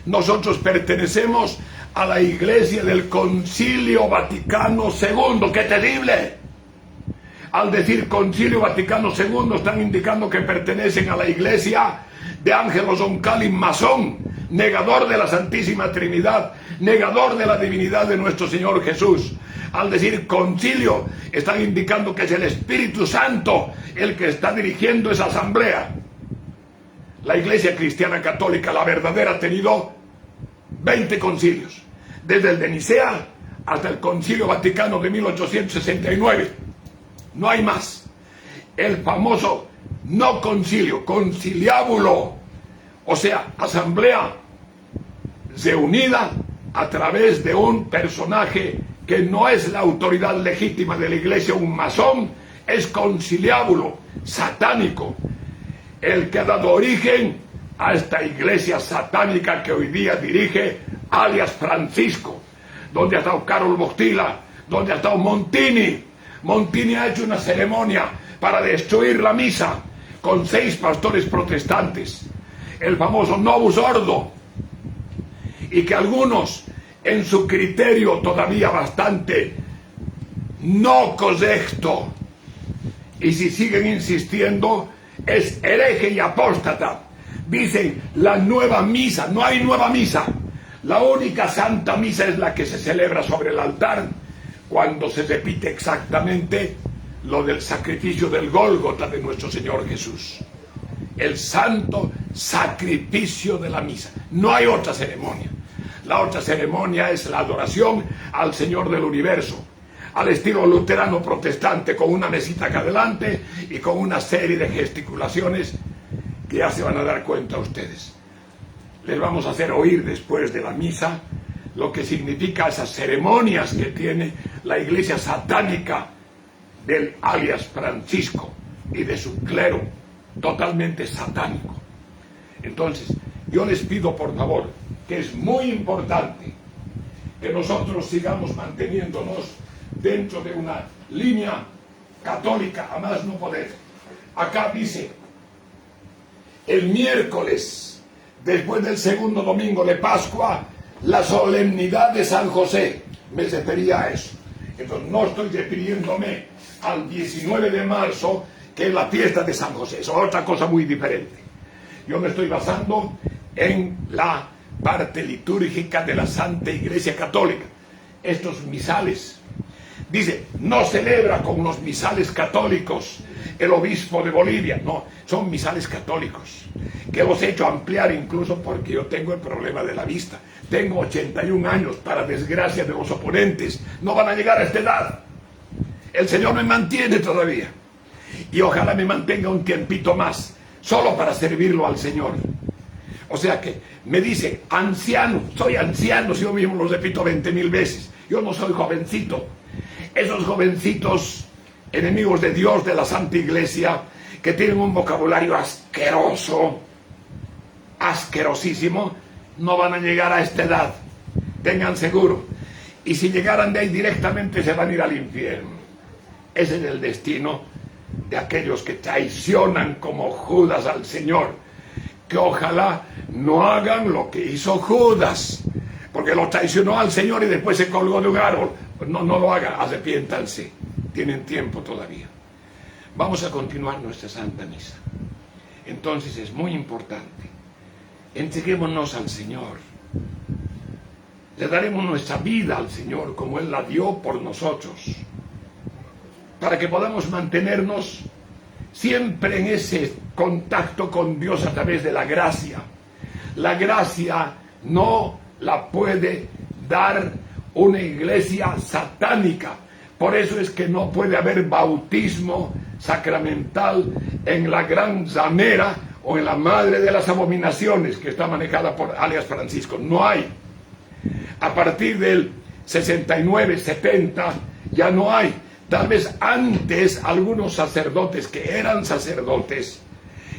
Nosotros pertenecemos a la iglesia del Concilio Vaticano II. ¡Qué terrible! Al decir Concilio Vaticano II están indicando que pertenecen a la iglesia de Angelo Roncalli, masón, negador de la Santísima Trinidad, negador de la divinidad de nuestro Señor Jesús. Al decir concilio, están indicando que es el Espíritu Santo el que está dirigiendo esa asamblea. La Iglesia Cristiana Católica, la verdadera, ha tenido 20 concilios. desde el de Nicea hasta el Concilio Vaticano de 1869. No hay más. El famoso no concilio, conciliábulo, o sea, asamblea reunida a través de un personaje que no es la autoridad legítima de la iglesia, un masón, es conciliábulo, satánico, el que ha dado origen a esta iglesia satánica que hoy día dirige alias Francisco, donde ha estado Carol Bostila, donde ha estado Montini. Montini ha hecho una ceremonia para destruir la misa con 6 pastores protestantes, el famoso Novus Ordo, y que algunos, en su criterio todavía bastante no correcto, y si siguen insistiendo, es hereje y apóstata, dicen la nueva misa. No hay nueva misa. La única santa misa es la que se celebra sobre el altar, cuando se repite exactamente lo del sacrificio del Gólgota de nuestro Señor Jesús. El santo sacrificio de la misa. No hay otra ceremonia. La otra ceremonia es la adoración al Señor del universo, al estilo luterano protestante, con una mesita acá adelante y con una serie de gesticulaciones que ya se van a dar cuenta ustedes. Les vamos a hacer oír después de la misa lo que significa esas ceremonias que tiene la iglesia satánica del alias Francisco y de su clero totalmente satánico. Entonces, yo les pido por favor, que es muy importante que nosotros sigamos manteniéndonos dentro de una línea católica a más no poder. Acá dice, el miércoles, después del segundo domingo de Pascua, la solemnidad de San José. Me refería a eso. Entonces no estoy refiriéndome al 19 de marzo, que es la fiesta de San José. Eso es otra cosa muy diferente. Yo me estoy basando en la parte litúrgica de la Santa Iglesia Católica. Estos misales. Dice, no celebra con los misales católicos el obispo de Bolivia. No, son misales católicos, que los he hecho ampliar incluso porque yo tengo el problema de la vista. Tengo 81 años, para desgracia de los oponentes. No van a llegar a esta edad. El Señor me mantiene todavía. Y ojalá me mantenga un tiempito más, solo para servirlo al Señor. O sea que me dice, anciano, soy anciano, si yo mismo lo repito 20.000 veces. Yo no soy jovencito. Esos jovencitos, enemigos de Dios, de la Santa Iglesia, que tienen un vocabulario asqueroso, asquerosísimo, no van a llegar a esta edad. Tengan seguro. Y si llegaran de ahí directamente se van a ir al infierno. Ese es el destino de aquellos que traicionan como Judas al Señor. Que ojalá no hagan lo que hizo Judas, porque lo traicionó al Señor y después se colgó de un árbol. No lo hagan, arrepiéntanse, tienen tiempo todavía. Vamos a continuar nuestra Santa Misa. Entonces es muy importante, entreguémonos al Señor, le daremos nuestra vida al Señor como Él la dio por nosotros, para que podamos mantenernos siempre en ese contacto con Dios a través de la gracia. La gracia no la puede dar una iglesia satánica. Por eso es que no puede haber bautismo sacramental en la Gran Ramera o en la Madre de las Abominaciones, que está manejada por alias Francisco. No hay. A partir del 69, 70, ya no hay. Tal vez antes algunos sacerdotes que eran sacerdotes,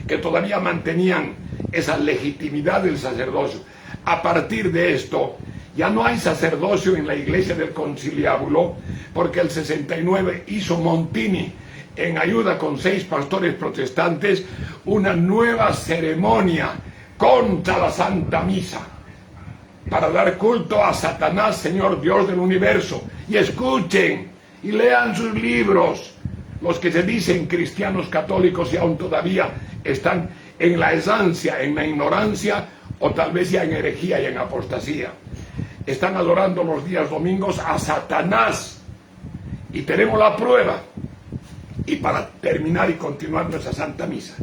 que todavía mantenían esa legitimidad del sacerdocio. A partir de esto, ya no hay sacerdocio en la iglesia del conciliábulo, porque el 69 hizo Montini, en ayuda con 6 pastores protestantes, una nueva ceremonia contra la Santa Misa, para dar culto a Satanás, Señor Dios del universo. Y escuchen y lean sus libros, los que se dicen cristianos católicos y aún todavía están en la esancia, en la ignorancia, o tal vez ya en herejía y en apostasía. Están adorando los días domingos a Satanás, y tenemos la prueba. Y para terminar y continuar nuestra Santa Misa,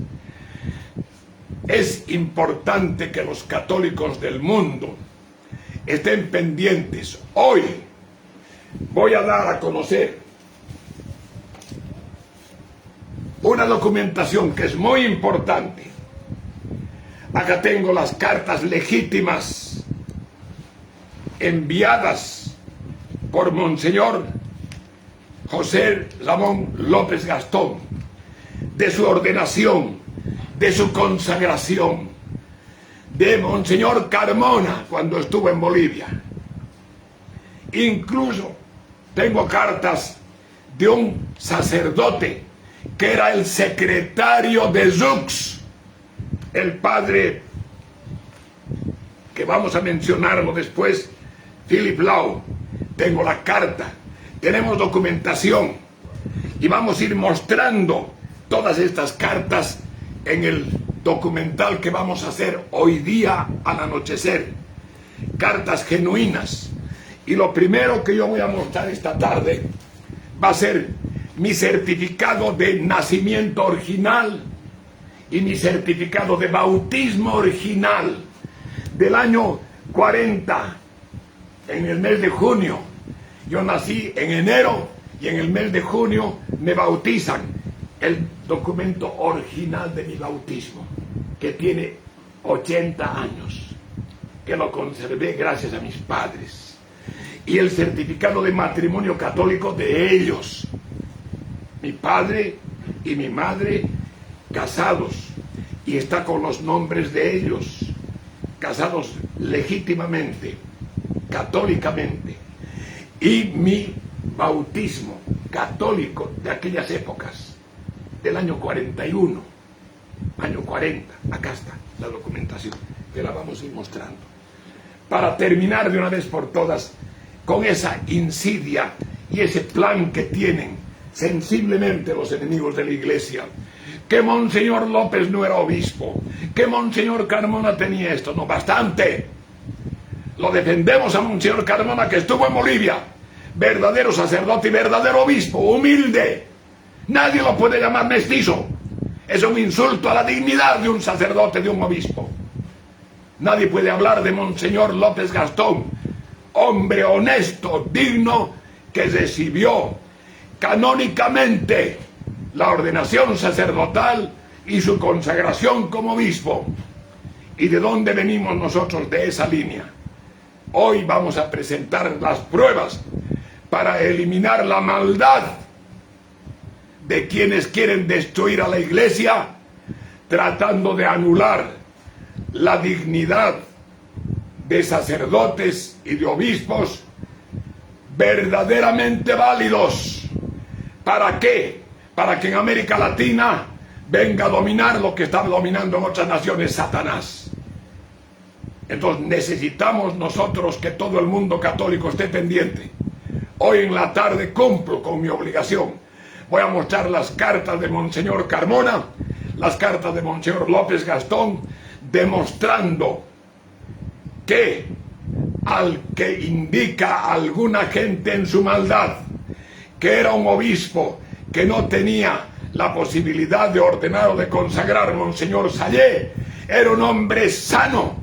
es importante que los católicos del mundo estén pendientes. Hoy voy a dar a conocer una documentación que es muy importante. Acá tengo las cartas legítimas enviadas por Monseñor José Ramón López Gastón, de su ordenación, de su consagración, de Monseñor Carmona cuando estuvo en Bolivia. Incluso tengo cartas de un sacerdote que era el secretario de Zux, el padre, que vamos a mencionarlo después, Philip Lau. Tengo la carta, tenemos documentación y vamos a ir mostrando todas estas cartas en el documental que vamos a hacer hoy día al anochecer. Cartas genuinas. Y lo primero que yo voy a mostrar esta tarde va a ser mi certificado de nacimiento original y mi certificado de bautismo original del año 40, en el mes de junio. Yo nací en enero y en el mes de junio me bautizan. El documento original de mi bautismo, que tiene 80 años, que lo conservé gracias a mis padres. Y el certificado de matrimonio católico de ellos, mi padre y mi madre casados, y está con los nombres de ellos, casados legítimamente, católicamente. Y mi bautismo católico de aquellas épocas, del año 41, año 40, acá está la documentación, que la vamos a ir mostrando. Para terminar de una vez por todas con esa insidia y ese plan que tienen sensiblemente los enemigos de la Iglesia, que Monseñor López no era obispo, que Monseñor Carmona tenía esto. No, bastante. Lo defendemos a Monseñor Carmona, que estuvo en Bolivia, verdadero sacerdote y verdadero obispo, humilde. Nadie lo puede llamar mestizo. Es un insulto a la dignidad de un sacerdote, de un obispo. Nadie puede hablar de Monseñor López Gastón, hombre honesto, digno, que recibió canónicamente la ordenación sacerdotal y su consagración como obispo. ¿Y de dónde venimos nosotros? De esa línea. Hoy vamos a presentar las pruebas para eliminar la maldad de quienes quieren destruir a la Iglesia, tratando de anular la dignidad de sacerdotes y de obispos verdaderamente válidos. ¿Para qué? Para que en América Latina venga a dominar lo que está dominando en otras naciones Satanás. Entonces necesitamos nosotros que todo el mundo católico esté pendiente. Hoy en la tarde cumplo con mi obligación. Voy a mostrar las cartas de Monseñor Carmona, las cartas de Monseñor López Gastón, demostrando que al que indica alguna gente en su maldad que era un obispo que no tenía la posibilidad de ordenar o de consagrar, Monseñor Sallé era un hombre sano,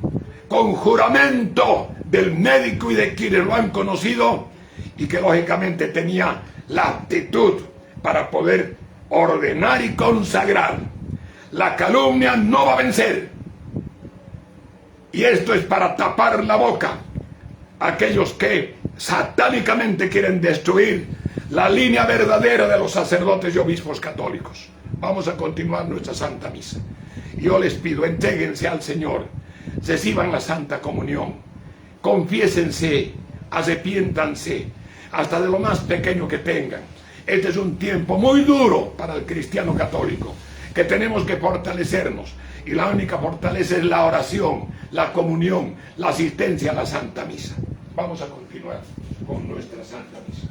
con juramento del médico y de quienes lo han conocido, y que lógicamente tenía la aptitud para poder ordenar y consagrar. La calumnia no va a vencer. Y esto es para tapar la boca a aquellos que satánicamente quieren destruir la línea verdadera de los sacerdotes y obispos católicos. Vamos a continuar nuestra Santa Misa. Yo les pido, entréguense al Señor, reciban la Santa Comunión, confiésense, arrepiéntanse, hasta de lo más pequeño que tengan. Este es un tiempo muy duro para el cristiano católico, que tenemos que fortalecernos, y la única fortaleza es la oración, la comunión, la asistencia a la Santa Misa. Vamos a continuar con nuestra Santa Misa.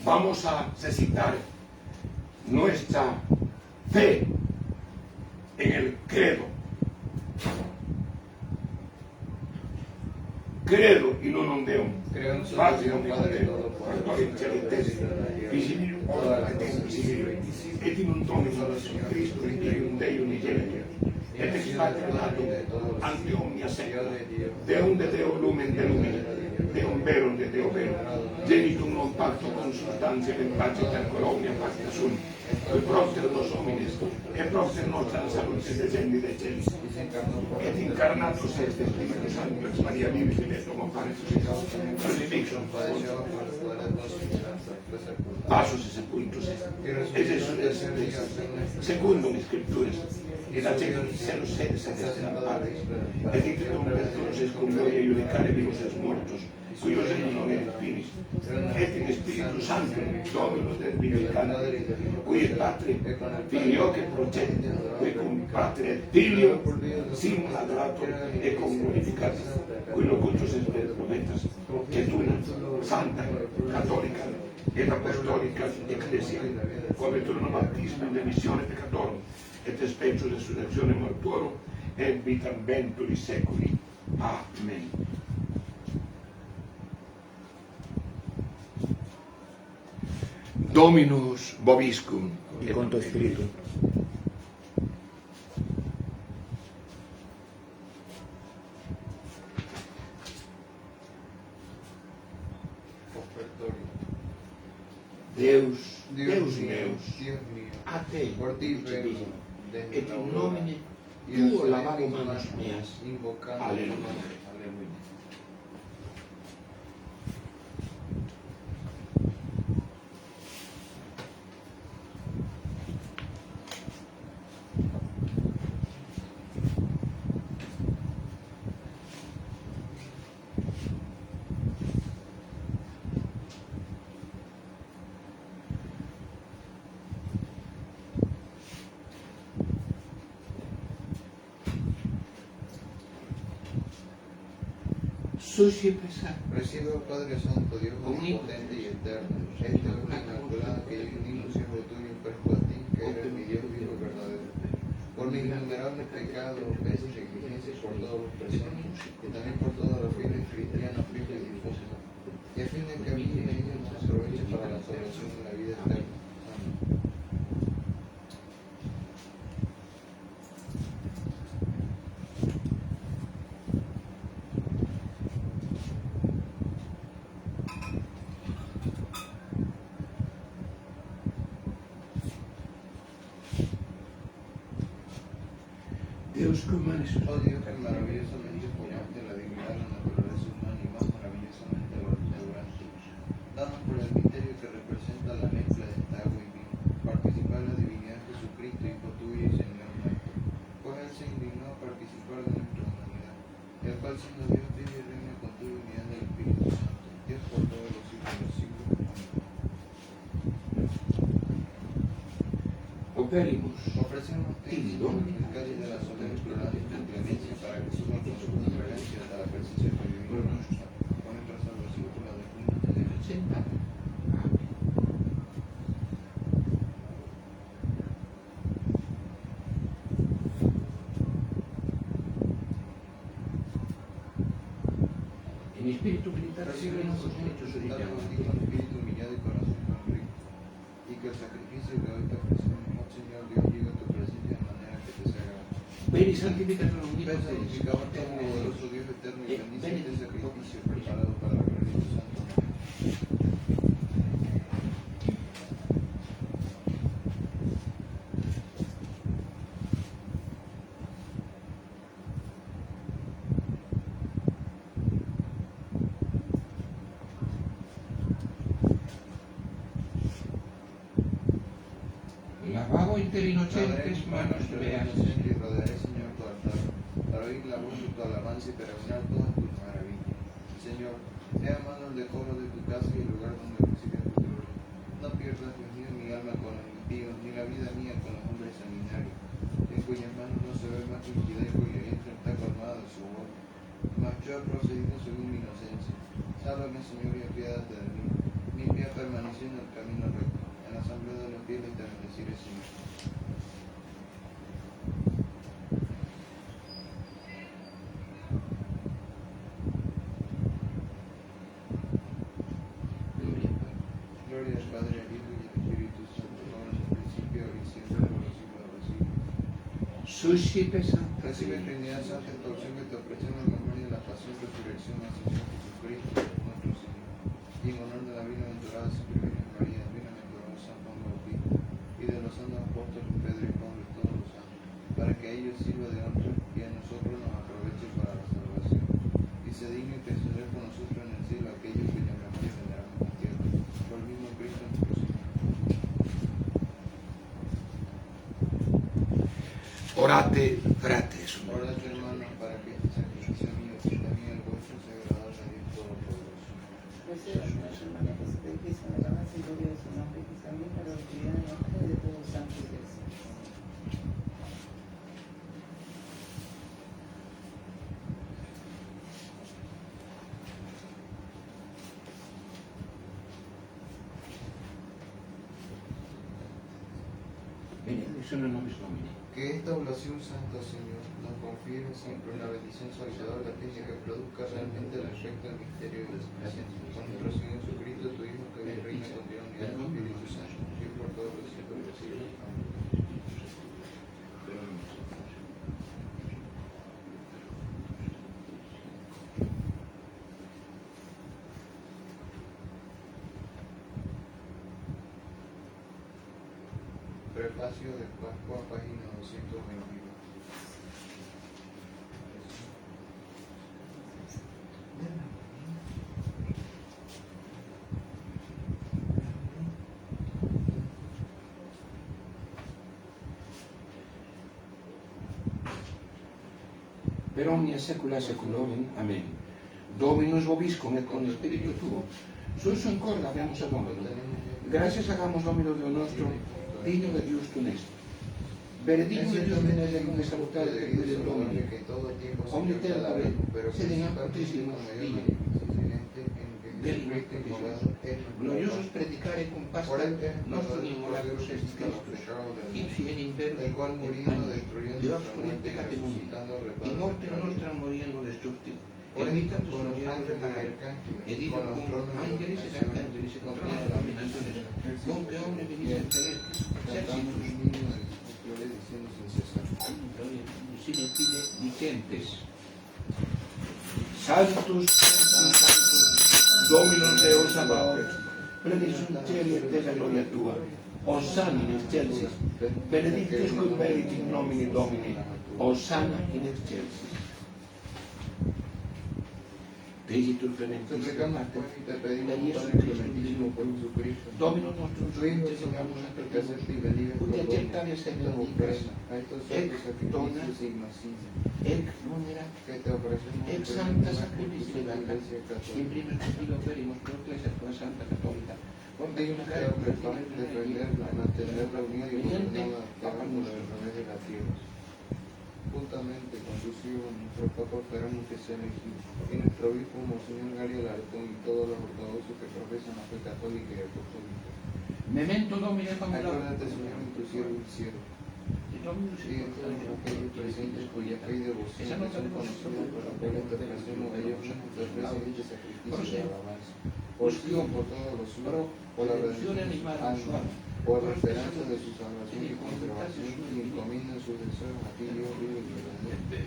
Vamos a recitar nuestra fe en el credo. Credo in unum Deum, Creo en un solo Padre Dios, Padre omnipotente, todopoderoso, creator incelesteste, visibile et invisibile, et in un Domino Gesù Cristo, in Deum Dei unigenite, et ex Pater natum, ante omnia secula, deum de Deo lumen de lumine, Deum verum de Deo verum, genitum non pacto consultantia in pace per colonia pacta sunt, qui propter nos homines, e propter nostra salutis descendi de celis, et incarnatus est Spiritus Sanctus ex Maria Virgine et homo parentis crucifixum, pasus et sepultus et resurrectus secundum scripturas, et acceptum celos sedes et destinam Patris, et iterum virtuos est cum gloria iudicare vivos et mortos, cuius regnum non est finis, et in Spiritus Sanctum Dominus et vivificante, qui et Patre, Filio che procede, qui cum Patre et Filio, simul adorator et cum glorificatus, qui locutus est per profetas, et una santa, catholica, et apostolica ecclesia, coventurum baptismum de missione peccatorum, et spectus resurrectione mortuorum, et vitam venturi seculi. Amen. Dominus vobiscum. Y con tu espíritu. Deus Dios meus, Dios mío, a te por ti te vengo, digo, desde et la in aurora, nomine y tuo alzaré lavabo mis manos manos, meas. invocando Aleluya. tu nombre. Aleluya. Soy siempre santo. Recibo, Padre Santo, Dios Omnipotente omnipotente y eterno, esta una inmaculada que yo un hijo siervo tuyo ofrezco a ti, que eres mi Dios vivo y verdadero. Por mis innumerables pecados, ofensas y negligencias por todos los presentes, y también por todos los fieles cristianos, firmes y difusos, y a fin de que a mí y a ellos nos aproveche para la salvación de la vida eterna. Amén. Deus que humanis Oh Dios, que maravillosamente formaste la dignidad de la naturaleza humana y más maravillosamente lo restauraste. Danos por el misterio que representa la mezcla de esta agua y vino, participar de la divinidad de Jesucristo, Hijo tuyo y Señor nuestro, pues Él se indignó a participar de nuestra humanidad, el cual siendo Dios vive y reina con tu unidad del Espíritu Santo, Dios por todos los siglos de los siglos. operimus. Ofrecemos el cáliz de la solemne ignorancia y clemencia para que suba con su reverencia hasta la presencia de Dios nuestra, con nuestra salvación por la de Cristo de Dios. En espíritu militar Recibe recibimos nosotros los hechos presentado originales. contigo con espíritu humillado y corazón contrito, y que el sacrificio que hoy te ofrecemos, oh Señor Dios, llegue a tu presencia de manera que te sea agradable. Ven y santificator Ven omnipotente. santificado todo poderoso Dios eterno y bendice este sacrificio preparado para la gloria de tu santo nombre. Lavabo inter innocentes manos meas. Y rodearé, Señor, tu altar, para oír la voz de tu alabanza y peregrinar todas tus maravillas. Señor, sea mano el decoro de tu casa y el lugar donde recibes tu gloria. No pierdas, Dios mío, mi alma con los impíos, ni la vida mía con los hombres sanguinarios, en cuyas manos no se ve más que iniquidad y cuyo vientre está colmado de su boca. Mas yo he procedido según mi inocencia. Sálvame, Señor, y apiádate de mí. Mi pie permaneció en el camino recto. En la asamblea de los fieles te bendeciré, Señor. gloria al Padre, al Hijo y al Espíritu Santo, como en el principio, ahora y siempre, por los siglos de los siglos. Suscipe Santa Recibe Trinidad Santa en tu oración que te ofrecemos en memoria de la pasión, resurrección y ascensión de Jesucristo, nuestro Señor. Y en honor de la bienaventurada siempre Virgen María, bienaventurado San Juan Bautista, y de los santos apóstoles Pedro y Pablo y todos los santos, para que a ellos sirva de honra y a nosotros nos aproveche para la salvación. Y se digne interceder por nosotros en el cielo aquellos que llamamos y veneramos en tierra, por el mismo Cristo nuestro Señor. Orate, frates. Orate, hermanos, para que este sacrificio mío y también el vuestro sea agradable a Dios Todopoderoso. Reciban las hermanas que se benefician de la más y gloria de su nombre, que también para la utilidad y honra de todos los santos y del Señor. Benedizione nobis Domini. Que esta oración, Santo Señor, nos confiere siempre una bendición salvadora que produzca realmente el efecto del misterio de la salvación. Con nuestro Señor Jesucristo, tu Hijo, que vive y reina contigo en unidad del Espíritu Santo, y por todos los siglos de los siglos. Amén. Prefacio de Pascua, página 222. Per omnia saecula saeculorum. Amén. Dominus vobiscum et con Spiritu tuo. Sus in corda habemus ad Domino. Gracias hagamos Domino Dios nuestro, digno de Dios tu nest. Benedictum Deus benedictum et salutare te del Domini. Omnitel ave, sed in apotisimus Dei. Gloriosus predicare cum Pascha nostrum immolatus est Christus, ipsi in vero el cual muriendo, destruyendo Deus nuestra purit muerte y peccate mundi, resucitando, in morte nostra moriendo destructi, por et vita con los tuum ángeles y reparare, arcángeles, et ida con los cum tronos y angelis et dominaciones, arcángelis et con con todas trones las dominaciones, dominaciones, donde omne venit et celestis, cantamos exercitus, un himno de gloria diciendo sin cesar. sine fide dicentes. Sanctus, Sanctus, Sanctus, Dominus Deus Sabaoth, plenius in cieli et terra gloria tua, Hosanna in excelsis, benedictus cui merit in nomine Domini, Hosanna in excelsis. Degitur clementis, Suplicamos pues y te pedimos Padre clementísimo por Jesucristo, Domino nostrum tu Hijo, suinte rogamos segamus que acepte y bendiga ut por acertare se benedicas, a estos santos sacrificios ignocintes ec munera, que te ofrecemos ex por santa la sacrificio de la Iglesia in Católica. primis testigo ferimos pro Ecclesia tua Santa Católica, Digno sea defenderla, mantenerla unida y gobernada para la revés de la tierra. Juntamente con tu siervo, nuestro Papa, esperamos que sea elegido, y nuestro obispo, Monseñor Gario Larcón, y todos los ortodoxos que profesan la fe católica y apostólica. Memento Domini famularum. Acuérdate, Señor, en tu siervo el cielo, Dominus y en todos aquellos presentes cuya fe y devoción son conocidos por la cual te ofrecemos a ellos mismos, te ofrecen este sacrificio de alabanza. Por Dios, por todos los siglos, por la redención de sus almas, por la esperanza de su salvación y conservación, y encomiendan sus deseos a ti, Dios vivo y verdadero.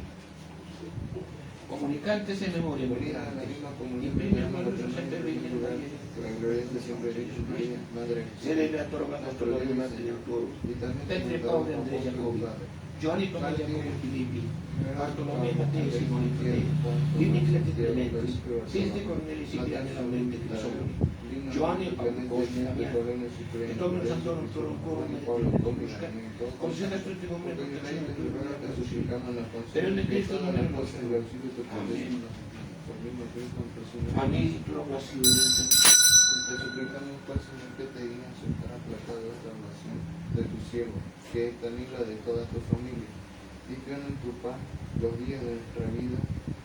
Comunicantes en memoria Unida a la misma comunión, Imprime hermanos, hermanos siempre en lugar, que la gloria esté siempre de tu María, Madre. se deve a Toro nostro Diamante del Toro, Y también Petre con Paolo todos los Andrea Jacobi, apóstoles, Giovanni Tommaso Jacobi Filippi, Bartolomeo Matteo Simone Padre, Fedeli, Dini Cleti Padre, Clementis, Padre, Silti Corneli Cipriani Laurenti Crisoli, Giovanni Paolo Cosmi Damiano, e Domino Santoro Toro Coro Mercusca, conceda a tutti i momenti che la gente per il Cristo non è nostro. Amen. Amen. Te suplicamos, pues, Señor, que te dignes aceptar aplacado esta oración de tu siervo, que es también la de toda tu familia. Limpia en tu paz los días de nuestra vida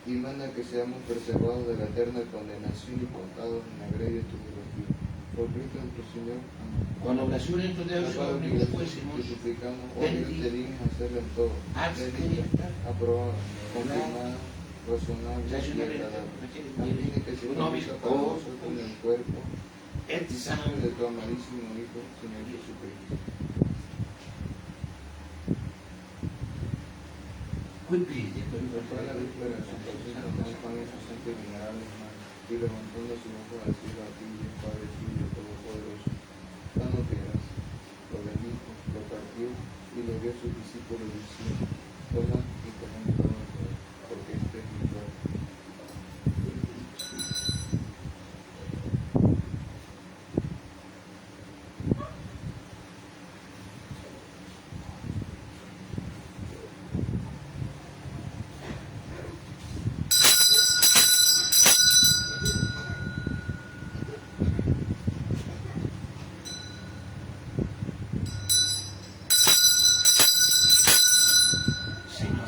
y manda que seamos preservados de la eterna condenación y contados en la gloria de tu libertad. Por Cristo nuestro Señor. Amén. Con oración en tu Deus Padre, omnibus te fuésemos, suplicamos, oh Dios, te dignes hacerlo en todo. Aprobado, confirmado, razonable y agradable. A fin de que se conozca para nosotros en el cuerpo et y sangre de tu amadísimo Hijo, Señor Jesucristo. Quel vide per Por toda la víspera de su pasión, tomó el pan en su santo y venerable mano, y levantando su ojo al cielo a ti, Dios Padre tuyo, todopoderoso, dando piedras, lo bendijo, lo partió y lo dio a sus discípulos diciendo: toma y comed todo, porque este es mi cuerpo.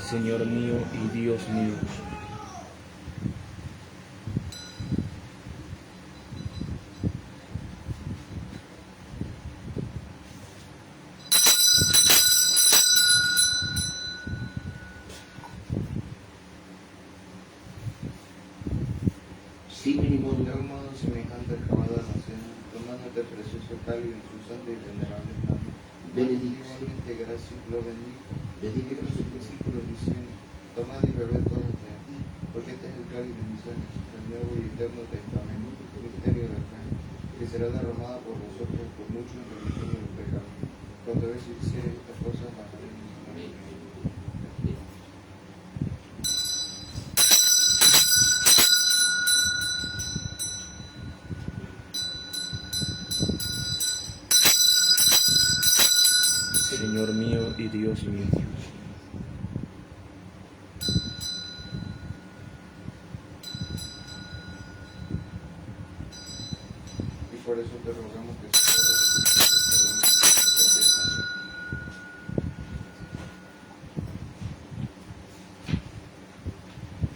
Señor mío y Dios mío. simili modo De un modo semejante acabada la cena, tomando este precioso cáliz en su santo y venerable mano, benedictus, igualmente gracias, lo bendijo, y dijo a benedictus, sus discípulos diciendo: tomad y bebed todos de él, porque este es el cáliz de mi sangre, el nuevo y eterno testamento, el misterio de la fe, que será derramada por vosotros por muchos en remisión de los pecados. Cuando veis y hiciere estas cosas, bajaré mi mano. Señor mío y Dios mío. Y por eso te rogamos que socorras tus hijos, perdona nuestras ofensas.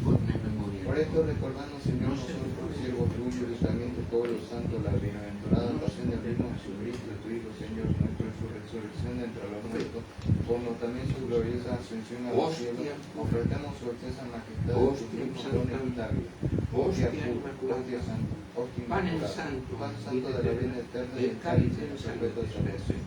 con me memoria. Por esto recordando, Señor, nosotros, siervos tuyos, y también de todos los santos, la bienaventurada pasión del mismo Jesucristo, tu Hijo, Señor nuestro, en su resurrección de entre los muertos, como también su gloriosa ascensión a los cielos, ofrecemos su alteza majestad de tus mismos dones y vida. Hostia pura, hostia santa, hostia Pan inmaculada, santo, pan santo de la vida eterna y el el cáliz cáliz de del los perpetuos salvación.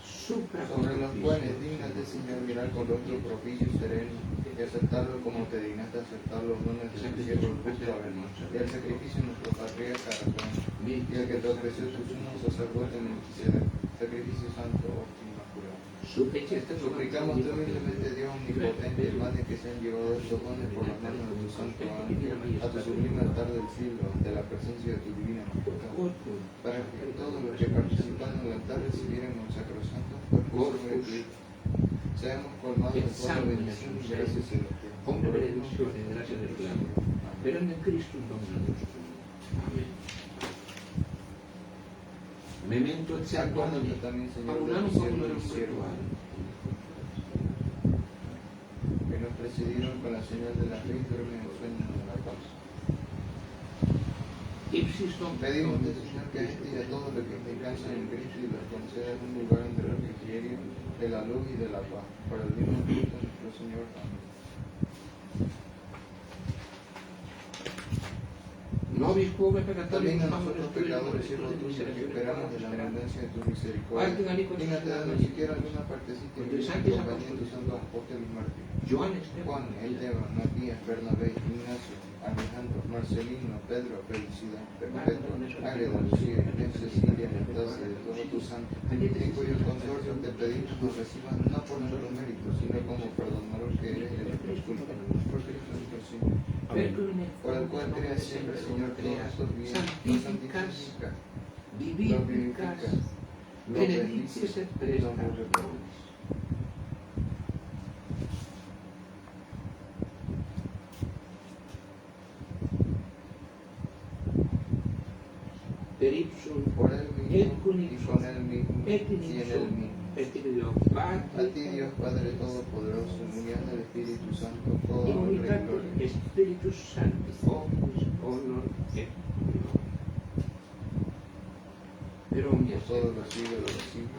Sobre los cuales dígnate, Señor, mirar con rostro propicio y sereno, y aceptarlo como te dignaste aceptar los dones de tu siervo justo Abel, y el sacrificio de nuestro patriarca Abraham, y el que te ofreció tu sumo sacerdote Melquisedec, sacrificio santo, hostia inmaculado. Suplicamos humildemente, Dios omnipotente, hermanos, que se han llevado estos dones por las manos de tu santo ángel a tu sublime altar del cielo, ante la presencia de tu divina majestad, para que todos los que participan en el altar recibiéramos el sacrosanto cuerpo y sangre de Cristo, seamos colmados de toda bendición y gracias en los tiempos. Hombre de Dios, de gracia del claro. Pero en Cristo Domino nuestro. Amén. Memento et Acuérdate servante. también, Señor, de Paulano tus siervos Paulano y siervas, que nos precedieron con la señal de la fe y duermen en el sueño de la paz. Ipsis Dom. Pedimos, Señor, que a este y a todos los que descansan en Cristo y los concedas un lugar entre el refrigerio de la luz y de la paz, por el mismo Cristo nuestro Señor. Amén. Nobis quo peccatori También a amor nosotros espíritu pecadores, siervos tuyos, que esperamos de la abundancia de tu misericordia, dígnate darnos siquiera alguna partecita en compañía de tus santos apóstoles y mártires. Juan Juan, Esteban, Matías, Bernabé, Ignacio, Alejandro, Marcelino, Pedro, Felicidad, Perpetuo, Ágreda, Lucía, Inés, Cecilia, Anastasia, de todos tus santos, en cuyos consorcios te pedimos nos recibas no por nuestros méritos, sino como perdonador que eres de nuestros culpas, por Cristo nuestro Señor. Amén. Por el cual creas siempre, Señor, todos estos bienes, los Santificas, santificas, los vivificas, vivificas, los benedices et bendices, los prestas. reproduces. Per ipsum Por él et mismo, con y con él mismo, et in y en él ipsum mismo. et in Deo A Patri ti, Dios Padre Todopoderoso, en unidad del Espíritu Santo, in toda honra y unitate gloria. Spiritus Sancti, omnis honor et gloria. Per omnia Por todos los siglos de los siglos.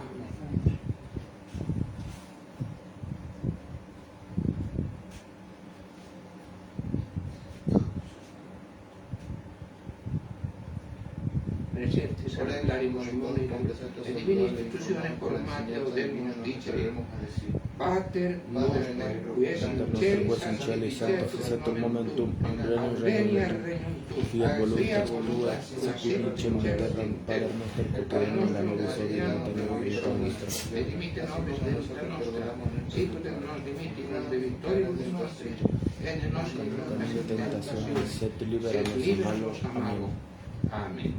eserciti salutarimos munire, e divine istituzione formate o demus dicere, Pater noster, qui es in celis sanctificetur momentum, regnum venia regnum regnum tuum, fiat voluntas tua, sicut in cielo et terra, Pater noster quotidianum da nobis ordinata nobis nostra. et dimitte nobis debita nostra, sicut et nos dimittimus debitoribus nostris, et ne nos Tentaciones, tentationes, sed sed liberanos líbranos a a malo. Amén.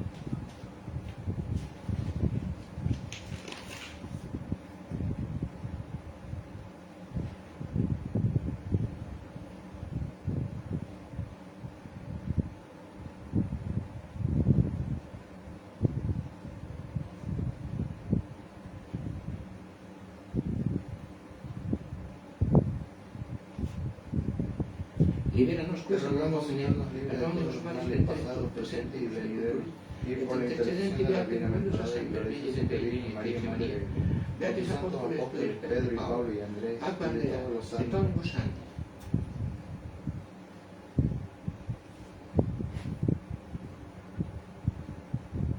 Libéranos, pues, rogamos, Señor, nos libre de perdón de todo los males mal del del pasado, pasado, presente y venidero, futuro. y por la intercesión de la bienaventurada y gloriosa Virgen María, Madre de Dios, Beatis los santos apóstoles apóstoles Pedro y Pablo y Andrés, Agua y de Andrea, todos los de santos. todos los santos.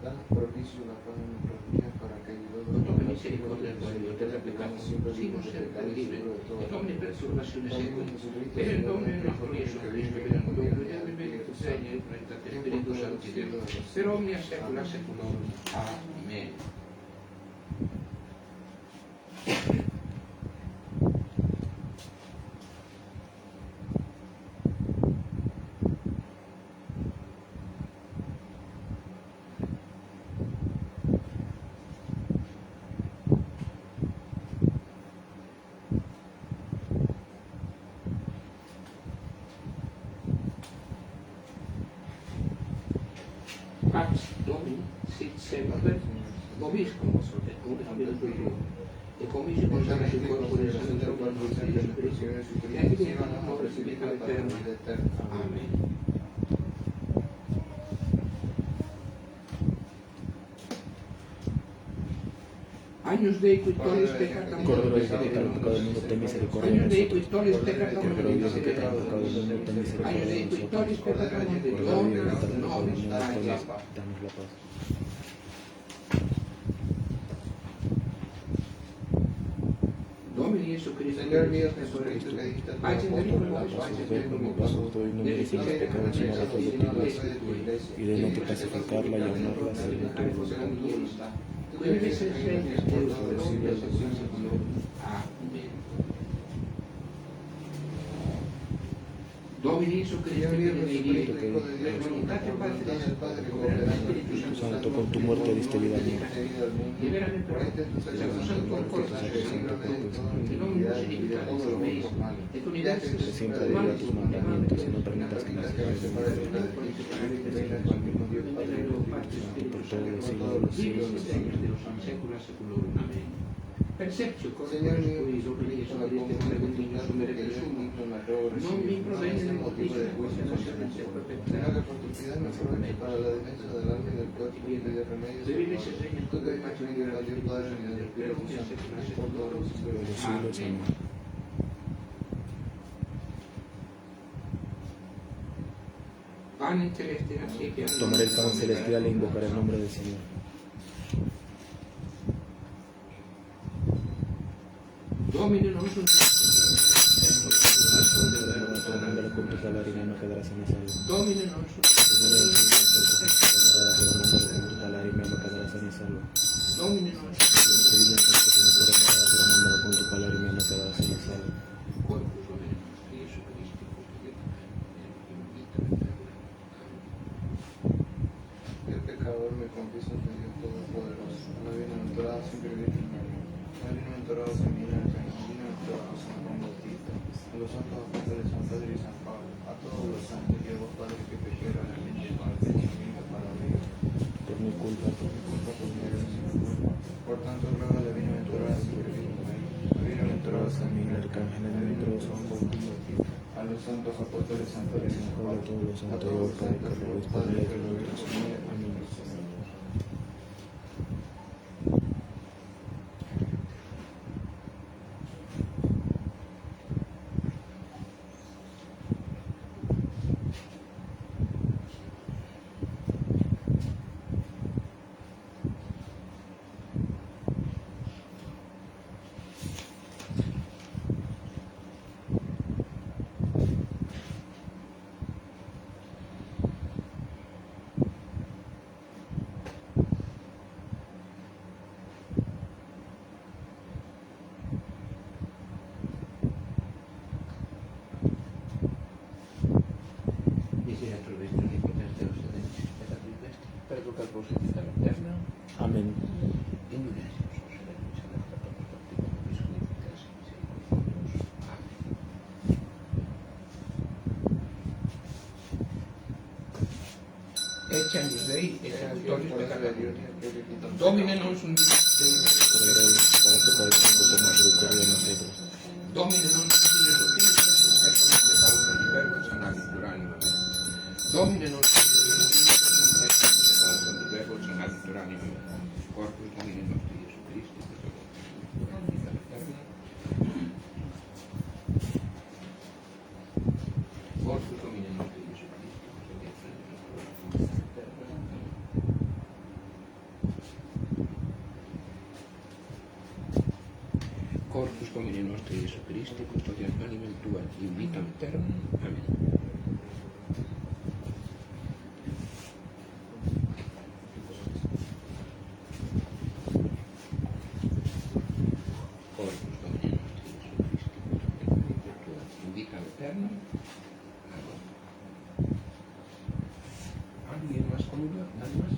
Danos propicio la paz en nuestros días para que ayudados Con toda por la misericordia del Padre, te replicamos, siempre signos libres de sempre pecado y libre, seguro de de toda omni perturbazione Domino secoli. Jesucristo, Per il Señor nome del nuestro, nostro Gesù que Cristo, vive per y il reina nome del Spirito Santo, e il Spirito Santo di Dio, per omnia secula seculorum. Amen. Pax Domini sit semper vobiscum et cum spiritu tuo. E comici con sana sul corpo del Santo Corpo di Gesù Cristo, che anche viva nella nostra vita eterna. Amen. Agnus Dei qui tollis peccata Cordero de Dios que mundi, quita el pecado del mundo, ten misericordia de Agnus Dei qui nosotros. tollis peccata Cordero de Dios que mundi, quita el pecado del mundo, ten misericordia Agnus de Dei qui nosotros. tollis peccata mundi, Cordero de Dios que quita el pecado del nobis mundo, pace. danos la paz. Domini Gesù Cristo, Señor mío Jesucristo, que dijiste a tu Pace apóstol, Domini la Domini paz Pace es Domini como Domini paso, Estoy no merecen los pecados, sino la fe de tu iglesia, y de pacificarla y honrarla según tu voluntad. Qui vives et regnas Deus per omnia saeculorum. Amen. Domini Gesù Cristo, Señor che mío ne Jesucristo, divide, Hijo de Dios, voluntate del Padre, Padre, Spiritu Santo, con tu muerte diste vida al mundo. Libérame Por per este tu Santo Santo Corpus, líbrame de toda que non nos iniquidad y de iniquitades todo lo veis, mal. et universes Que siempre adhiera a tus mandamientos y no permitas que nos Que me separe de ti, que reina con el mismo Dios, Padre, Hijo y por Espíritu todos los Santo, siglos por de los todos siglos. Divis et regnas Deus an saecula saeculorum. Amen. Perceptio Señor corporis mío, cui Jesucristo, la Domini comunión Jesu de tu Cristo santo, sumere que yo presumum, digno me atrevo a non recibir, mi provenne no nel es motivo motivo de juicio, no no se se pensa Sino perpetuamente. que por tu piedad me aproveche para la defensa del alma y del cuerpo y de remedios. De vives et regnas Tú que Deus vives Pace en el Dios Padre y del Espíritu Santo, por todos los siglos De de los los siglos. siglos, amén. Panem celestem accipiam. Tomaré el pan celestial e invocaré el nombre del Señor. Domine non sunt Tomando con tu salario no quedarás en esa salvo. Domine non sunt Tomando con tu salario no quedarás en esa salvo. Domine non sunt Tomando con tu salario no quedarás en esa salvo. corpus Domini nostri Iesu Christi, El pecador me confiesa ante Dios Todopoderoso, la bienaventurada siempre Virgen María, la bienaventurada San Miguel Arcángel, la bienaventurada San Juan Bautista, a los santos apóstoles San Pedro y San Pablo, a todos los santos y a vos, Padre, que pequeros en el con el pensamiento para vivir. Por mi culpa, Por mi herencia, por tanto, ruega a la bienaventurada siempre Virgen María, la bienaventurada San Miguel Arcángel, la bienaventurada San Juan Bautista, a los santos apóstoles San Pedro y San a Pablo, todos los a santos todos y los Padre, santos que y a vos, ruegues por Padre, mí, que que ruegues por mí. Amén. Miserat Vestri omnipotens Deus et omnis peccatis vestri, perducat vos in vita aeterna. Amén. Indulgencias os serem miserata pater Domini vobiscum et misericordiae. Amén. Ecce Dei, ecce victorius peccatoribus. Domine non sum Por gracia, para que padezcamos por misericordia de nosotros. Domine non sufficit optimis et peccatum liberum sanalis duranima mea. Domine non sufficit optimis et peccatum liberum sanalis duranima mea. Corpus Domini nostri Iesu Christi, vita eterna. Corpus Domini nostri Iesu Christi, vita eterna. Corpus Domini nostri Iesu Christi, custodiam animam tua in vitam aeternam. Amen. Corpus Domini nostri Iesu Christi, custodiam animam tua in vitam aeternam. Amen. ¿Alguien más con duda? ¿Nadie más?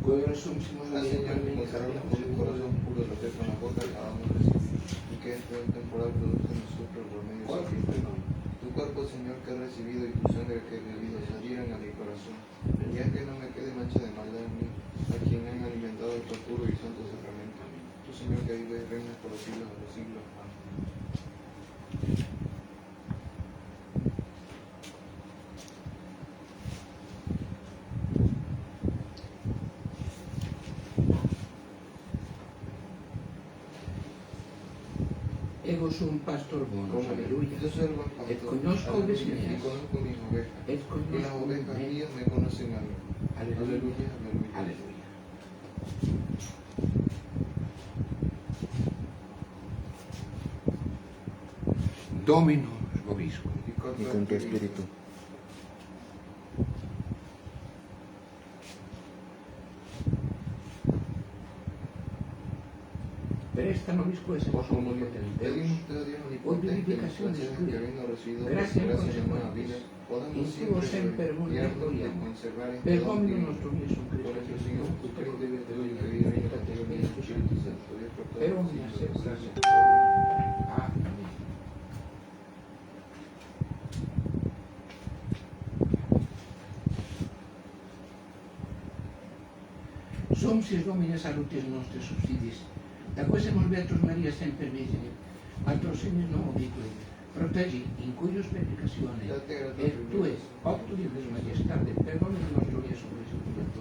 Resumimos la Señor, mostrarnos con un corazón puro lo que con la boca acabamos de decir, y que este don temporal produce en nosotros por medio de Cristo. Tu cuerpo, Señor, que he recibido, y tu sangre que he bebido, salieran a mi corazón, y haz que no me quede mancha de maldad en mí, a quien han alimentado el puro y santo sacramento. Tu, Señor, que vive y reina por los siglos de los siglos. Amén. Ego sum pastor bonus, aleluya. Yo soy el buen pastor, Et conozco aleluya, y mis conozco mis ovejas, Et y las conozco ovejas mis mías me conocen a mí. Aleluya. Aleluya, aleluya. Aleluya. Dominus vobiscum. Y con tu espíritu. Presta esta nobis quo es vos omnipotente Pedimos te, Dios hoy omnipotente, vivificación que de habiendo recibido gracia en gracia en nueva consecuencia vida, podamos intuvo siempre semper mundo gloriarnos de gloriamo conservar este per don Domino divino. nostro Gesù Por Cristo nuestro Señor Cristo Jesucristo, deve que lui vive che y vive reina in te contigo en el Spiritu Espíritu Santo Santo, Dios por todos per los omnia siglos de los secula siglos. Amen. Somsis Domine salutis nostri subsidis, da quesemus Beatus Maria semper vigile, patrocinis nomo viculi, protegi in cuius peccazione, et tue, octudibus majestate, per Domino nostro Gesù Cristo,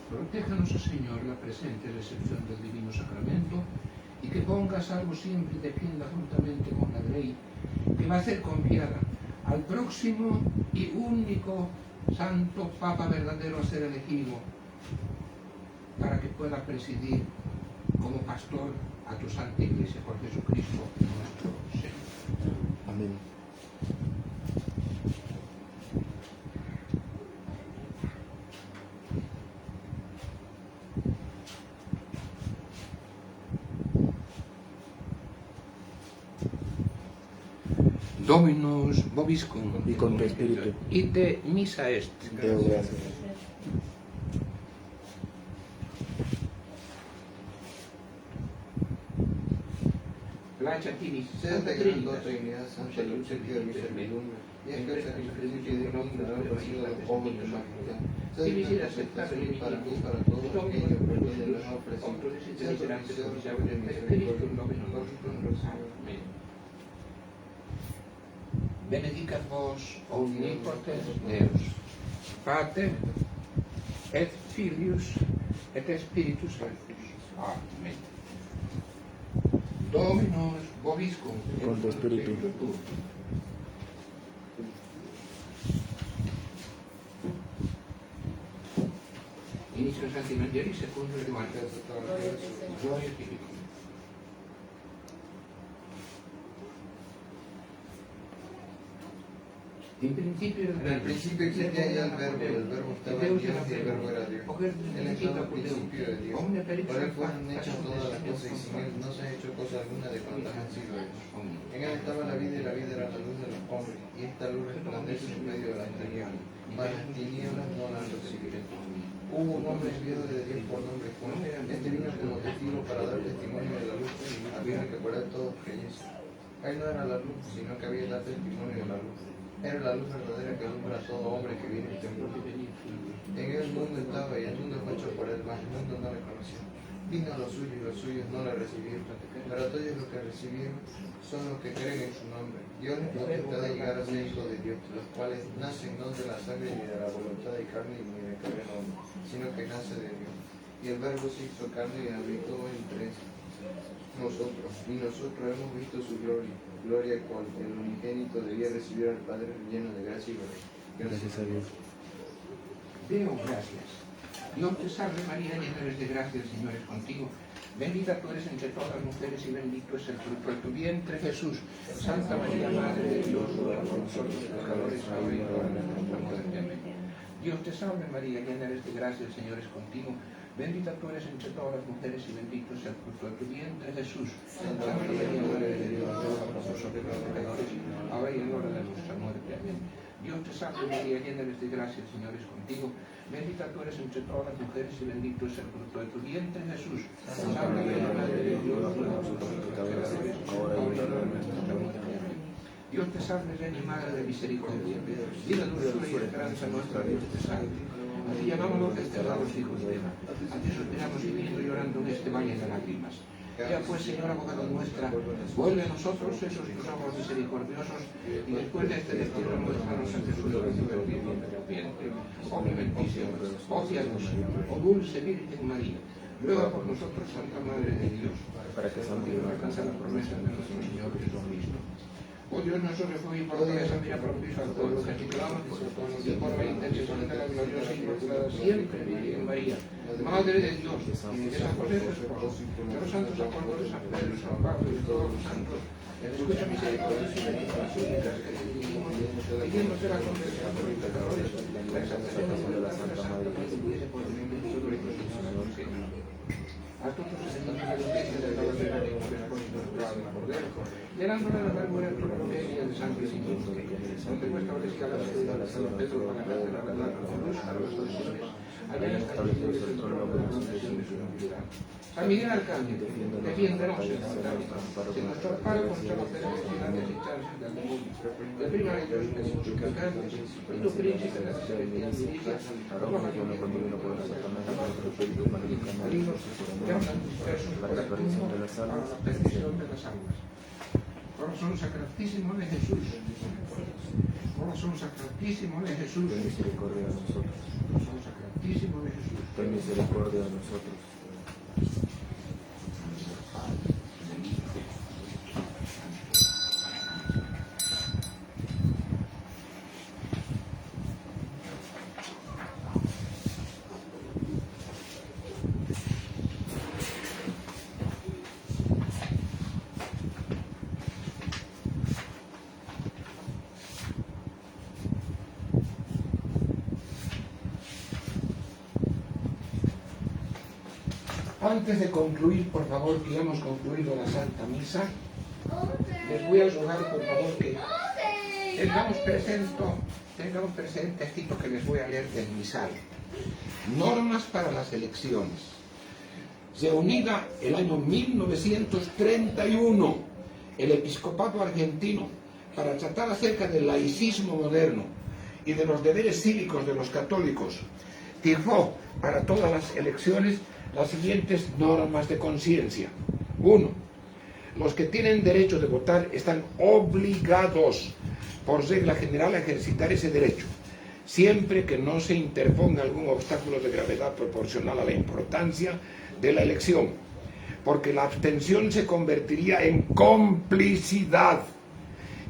Protéjanos, Señor, la presente recepción del Divino Sacramento y que ponga a salvo siempre y defienda juntamente con la ley que va a hacer confiada al próximo y único Santo Papa verdadero a ser elegido para que pueda presidir como pastor a tu Santa Iglesia por Jesucristo nuestro Señor. Amén. Dominus vobiscum. Y con tu espíritu. Ite misa est. Deo gracias. Placia tibi, Sea Santa de Trinidad, gran Trinidad, Santa Luz y de mi servidumbre, y es que el sacrificio de un gran vacío de los ojos de tu majestad. Sea si de visita gran aceptable aceptación para mí, para de todos todo aquellos por quienes los los ha ofrecido. otros Sea desinteresantes propiciado propiciado por de mi Cristo misericordia, nombre por nuestro. nuestro Señor. Amén. Benedicat vos omnipotens Deus, Pater et Filius et Spiritus Sanctus. Amén. Dominus vobiscum. Y con tu espíritu. Inicio Sancti Evangelii secondo Giovanni. Gloria a Dio. En el principio existía ya el verbo estaba en Dios y el verbo era Dios. Él estaba al principio de Dios. Por él fueron hechas todas las cosas y sin él no se ha hecho cosa alguna de cuantas han sido hechas. En él estaba la vida y la vida era la luz de los hombres y esta luz resplandece en medio de las tinieblas, mas las tinieblas no la han recibido. Hubo un hombre enviado de Dios por nombre Juan. Este vino como testigo para dar testimonio de la luz, a fin de que por él todos creyesen. Él no era la luz, sino que había dado testimonio de la luz. Era la luz verdadera que alumbra a todo hombre que viene a este mundo. En él el mundo estaba y el mundo fue hecho por él, mas el mundo no le conoció. Vino a los suyos y los suyos no le recibieron. Pero a todos los que recibieron son los que creen en su nombre. Dios les potestad de llegar a ser hijos de Dios, los cuales nacen no de la sangre ni de la voluntad de carne ni de carne hombre, sino que nace de Dios. Y el verbo se hizo carne y habitó entre nosotros, y nosotros hemos visto su gloria, gloria cual el unigénito debía recibir al Padre lleno de gracia y verdad. Gracias a Dios. Deo gracias. Dios te salve María, llena eres de gracia, el Señor es contigo. Bendita tú eres entre todas las mujeres y bendito es el fruto de tu vientre, Jesús. Santa María, Madre de Dios, ruega por nosotros pecadores, ahora y en la hora de nuestra muerte. Amén. Dios te salve María, llena eres de gracia, el Señor es contigo. Bendita tú eres entre todas las mujeres y bendito es el fruto de tu vientre, Jesús. Santa María, Madre de Dios, ruega por nosotros pecadores, ahora y en la hora de nuestra muerte. Amén. Dios te salve María, llena eres de gracia, el Señor es contigo. Bendita tú eres entre todas las mujeres y bendito es el fruto de tu vientre, Jesús. Santa María, Madre de Dios, ruega por nosotros pecadores, ahora y en la hora de nuestra muerte. Amén. Dios te salve, Reina y Madre de misericordia, vida, dulzura y esperanza nuestra, Dios te salve. A ti llamamos los desterrados hijos de Eva, a ti suspiramos viviendo y llorando en este valle de lágrimas. Ya pues, Señor abogado nuestra, vuelve a nosotros esos tus ojos misericordiosos y después de este destierro muéstranos ante su del viviente, oh clementísima, oh piadosa, oh dulce Virgen María, ruega por nosotros, Santa Madre de Dios, para que alcance las promesas de nuestro Señor Jesucristo. Oh Dios nuestro refugio y fortaleza, mira propicio a todos los que te claman, y por la intercesión de la gloriosa y inmaculada siempre Virgen María, Madre de Dios, y de San José su esposo, de los santos apóstoles, San Pedro, San Pablo y de todos los santos, escucha misericordia y bendición las súplicas que te dirigimos, pidiéndote la conversión por los pecadores, la exaltación de la Santa Madre, que se pudiese por el bendito de Cristo Señor. A todos los enemigos de los dientes de la bandera de los esposos del Cordero, llenándole la largura de tu gloria de sangre sin mundo, donde vuestra obediencia a la ciudad de San Pedro para ganar la verdad con luz a los hombres, habéis establecido el trono de la sucesión de su nobilidad. San Miguel Arcángel, defiéndenos en la batalla, en nuestro amparo contra las perversidades y chances del demonio. El primer de los pecados, y tu príncipe de la celestial dirigia, roja y una condena por la Satanás, nuestro espíritu malignos, que andan dispersos por el mundo a la perdición de las almas. Corazón sacratísimo de Jesús. Corazón sacratísimo de Jesús. Ten misericordia de nosotros. Corazón sacratísimo de Jesús. Ten misericordia de nosotros. Antes de concluir, por favor, que ya hemos concluido la Santa Misa, les voy a rogar, por favor, que tengamos presente esto que les voy a leer del misal. Normas para las elecciones. Reunida el año 1931, el episcopado argentino, para tratar acerca del laicismo moderno y de los deberes cívicos de los católicos, fijó para todas las elecciones las siguientes normas de conciencia. 1. Los que tienen derecho de votar están obligados, por regla general, a ejercitar ese derecho, siempre que no se interponga algún obstáculo de gravedad proporcional a la importancia de la elección, porque la abstención se convertiría en complicidad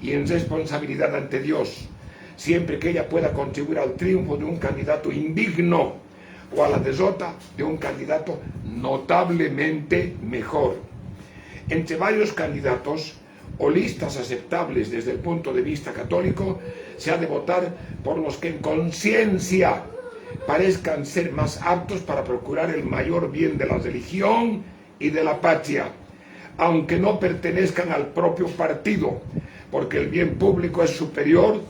y en responsabilidad ante Dios, siempre que ella pueda contribuir al triunfo de un candidato indigno o a la derrota de un candidato notablemente mejor. Entre varios candidatos o listas aceptables desde el punto de vista católico, se ha de votar por los que en conciencia parezcan ser más aptos para procurar el mayor bien de la religión y de la patria, aunque no pertenezcan al propio partido, porque el bien público es superior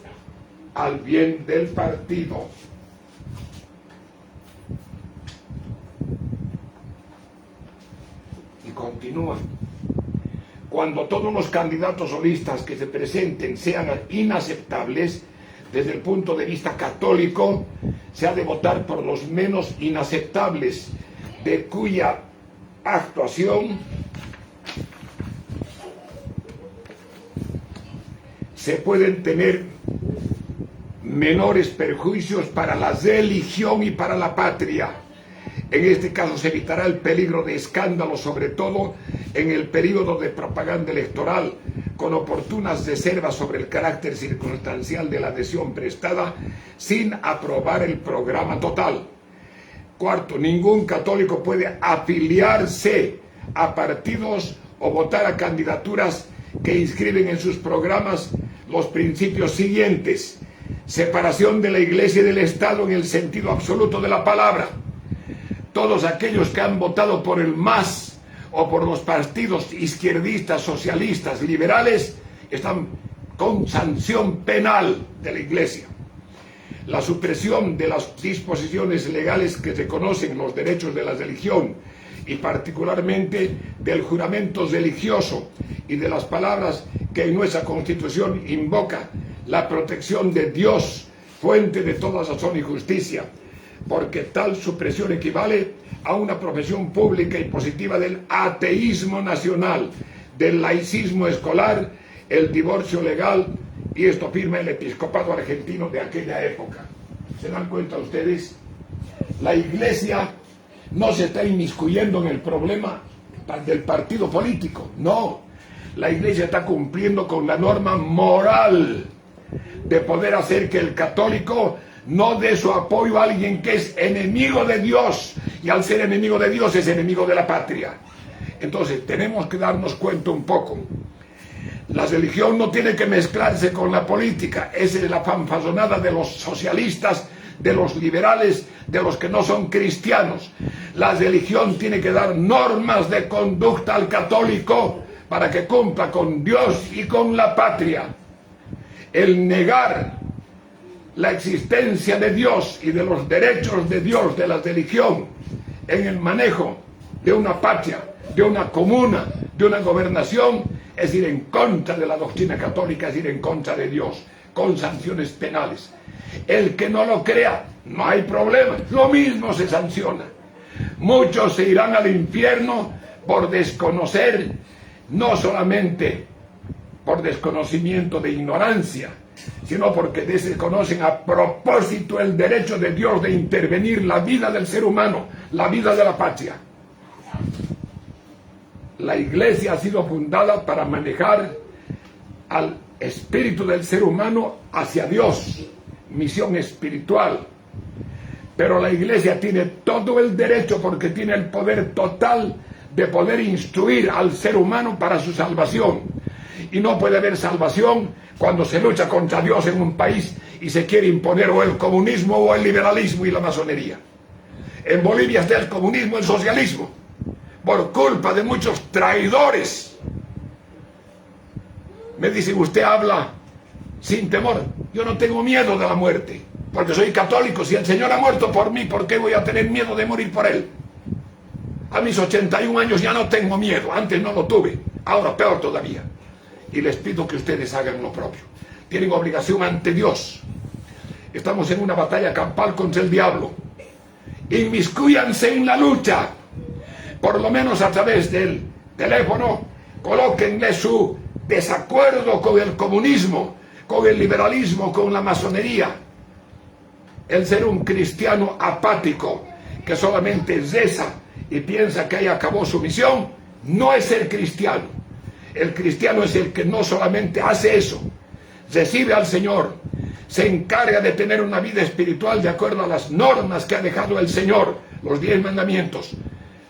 al bien del partido. Y continúa. Cuando todos los candidatos o listas que se presenten sean inaceptables desde el punto de vista católico, se ha de votar por los menos inaceptables, de cuya actuación se pueden tener menores perjuicios para la religión y para la patria. En este caso se evitará el peligro de escándalo, sobre todo en el período de propaganda electoral, con oportunas reservas sobre el carácter circunstancial de la adhesión prestada, sin aprobar el programa total. Cuarto, ningún católico puede afiliarse a partidos o votar a candidaturas que inscriben en sus programas los principios siguientes: separación de la Iglesia y del Estado en el sentido absoluto de la palabra. Todos aquellos que han votado por el MAS o por los partidos izquierdistas, socialistas, liberales, están con sanción penal de la Iglesia. La supresión de las disposiciones legales que reconocen los derechos de la religión y particularmente del juramento religioso y de las palabras que en nuestra Constitución invoca la protección de Dios, fuente de toda razón y justicia, porque tal supresión equivale a una profesión pública y positiva del ateísmo nacional, del laicismo escolar, el divorcio legal, y esto firma el episcopado argentino de aquella época. ¿Se dan cuenta ustedes? La Iglesia no se está inmiscuyendo en el problema del partido político, no. La Iglesia está cumpliendo con la norma moral de poder hacer que el católico no dé su apoyo a alguien que es enemigo de Dios, y al ser enemigo de Dios es enemigo de la patria. Entonces tenemos que darnos cuenta un poco. La religión no tiene que mezclarse con la política. Esa es la fanfazonada de los socialistas, de los liberales, de los que no son cristianos. La religión tiene que dar normas de conducta al católico para que cumpla con Dios y con la patria. El negar la existencia de Dios y de los derechos de Dios, de la religión, en el manejo de una patria, de una comuna, de una gobernación, es ir en contra de la doctrina católica, es ir en contra de Dios, con sanciones penales. El que no lo crea, no hay problema, lo mismo se sanciona. Muchos se irán al infierno por desconocer, no solamente por desconocimiento de ignorancia, sino porque desconocen a propósito el derecho de Dios de intervenir la vida del ser humano, la vida de la patria. La Iglesia ha sido fundada para manejar al espíritu del ser humano hacia Dios, misión espiritual. Pero la Iglesia tiene todo el derecho, porque tiene el poder total de poder instruir al ser humano para su salvación. Y no puede haber salvación cuando se lucha contra Dios en un país y se quiere imponer o el comunismo o el liberalismo y la masonería. En Bolivia está el comunismo, el socialismo, por culpa de muchos traidores. Me dice, usted habla sin temor. Yo no tengo miedo de la muerte, porque soy católico. Si el Señor ha muerto por mí, ¿por qué voy a tener miedo de morir por Él? A mis 81 años ya no tengo miedo. Antes no lo tuve, ahora peor todavía. Y les pido que ustedes hagan lo propio. Tienen obligación ante Dios. Estamos en una batalla campal contra el diablo. Inmiscúyanse en la lucha. Por lo menos a través del teléfono, colóquenle su desacuerdo con el comunismo, con el liberalismo, con la masonería. El ser un cristiano apático que solamente reza y piensa que ahí acabó su misión, no es ser cristiano. El cristiano es el que no solamente hace eso, recibe al Señor, se encarga de tener una vida espiritual de acuerdo a las normas que ha dejado el Señor, los 10 mandamientos,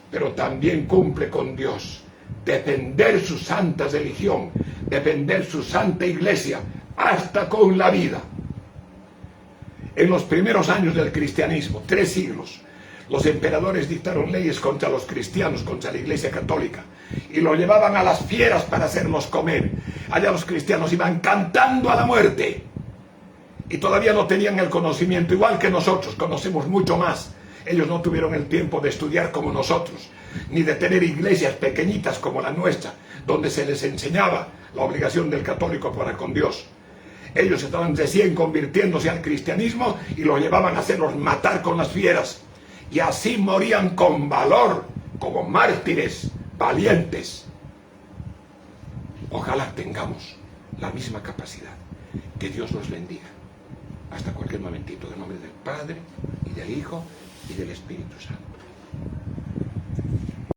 pero también cumple con Dios, defender su santa religión, defender su santa iglesia, hasta con la vida. En los primeros años del cristianismo, 3 siglos, los emperadores dictaron leyes contra los cristianos, contra la Iglesia católica, y lo llevaban a las fieras para hacerlos comer. Allá los cristianos iban cantando a la muerte, y todavía no tenían el conocimiento, igual que nosotros, conocemos mucho más. Ellos no tuvieron el tiempo de estudiar como nosotros, ni de tener iglesias pequeñitas como la nuestra, donde se les enseñaba la obligación del católico para con Dios. Ellos estaban recién convirtiéndose al cristianismo y los llevaban a hacerlos matar con las fieras. Y así morían con valor, como mártires valientes. Ojalá tengamos la misma capacidad. Que Dios los bendiga. Hasta cualquier momentito. En nombre del Padre, y del Hijo, y del Espíritu Santo.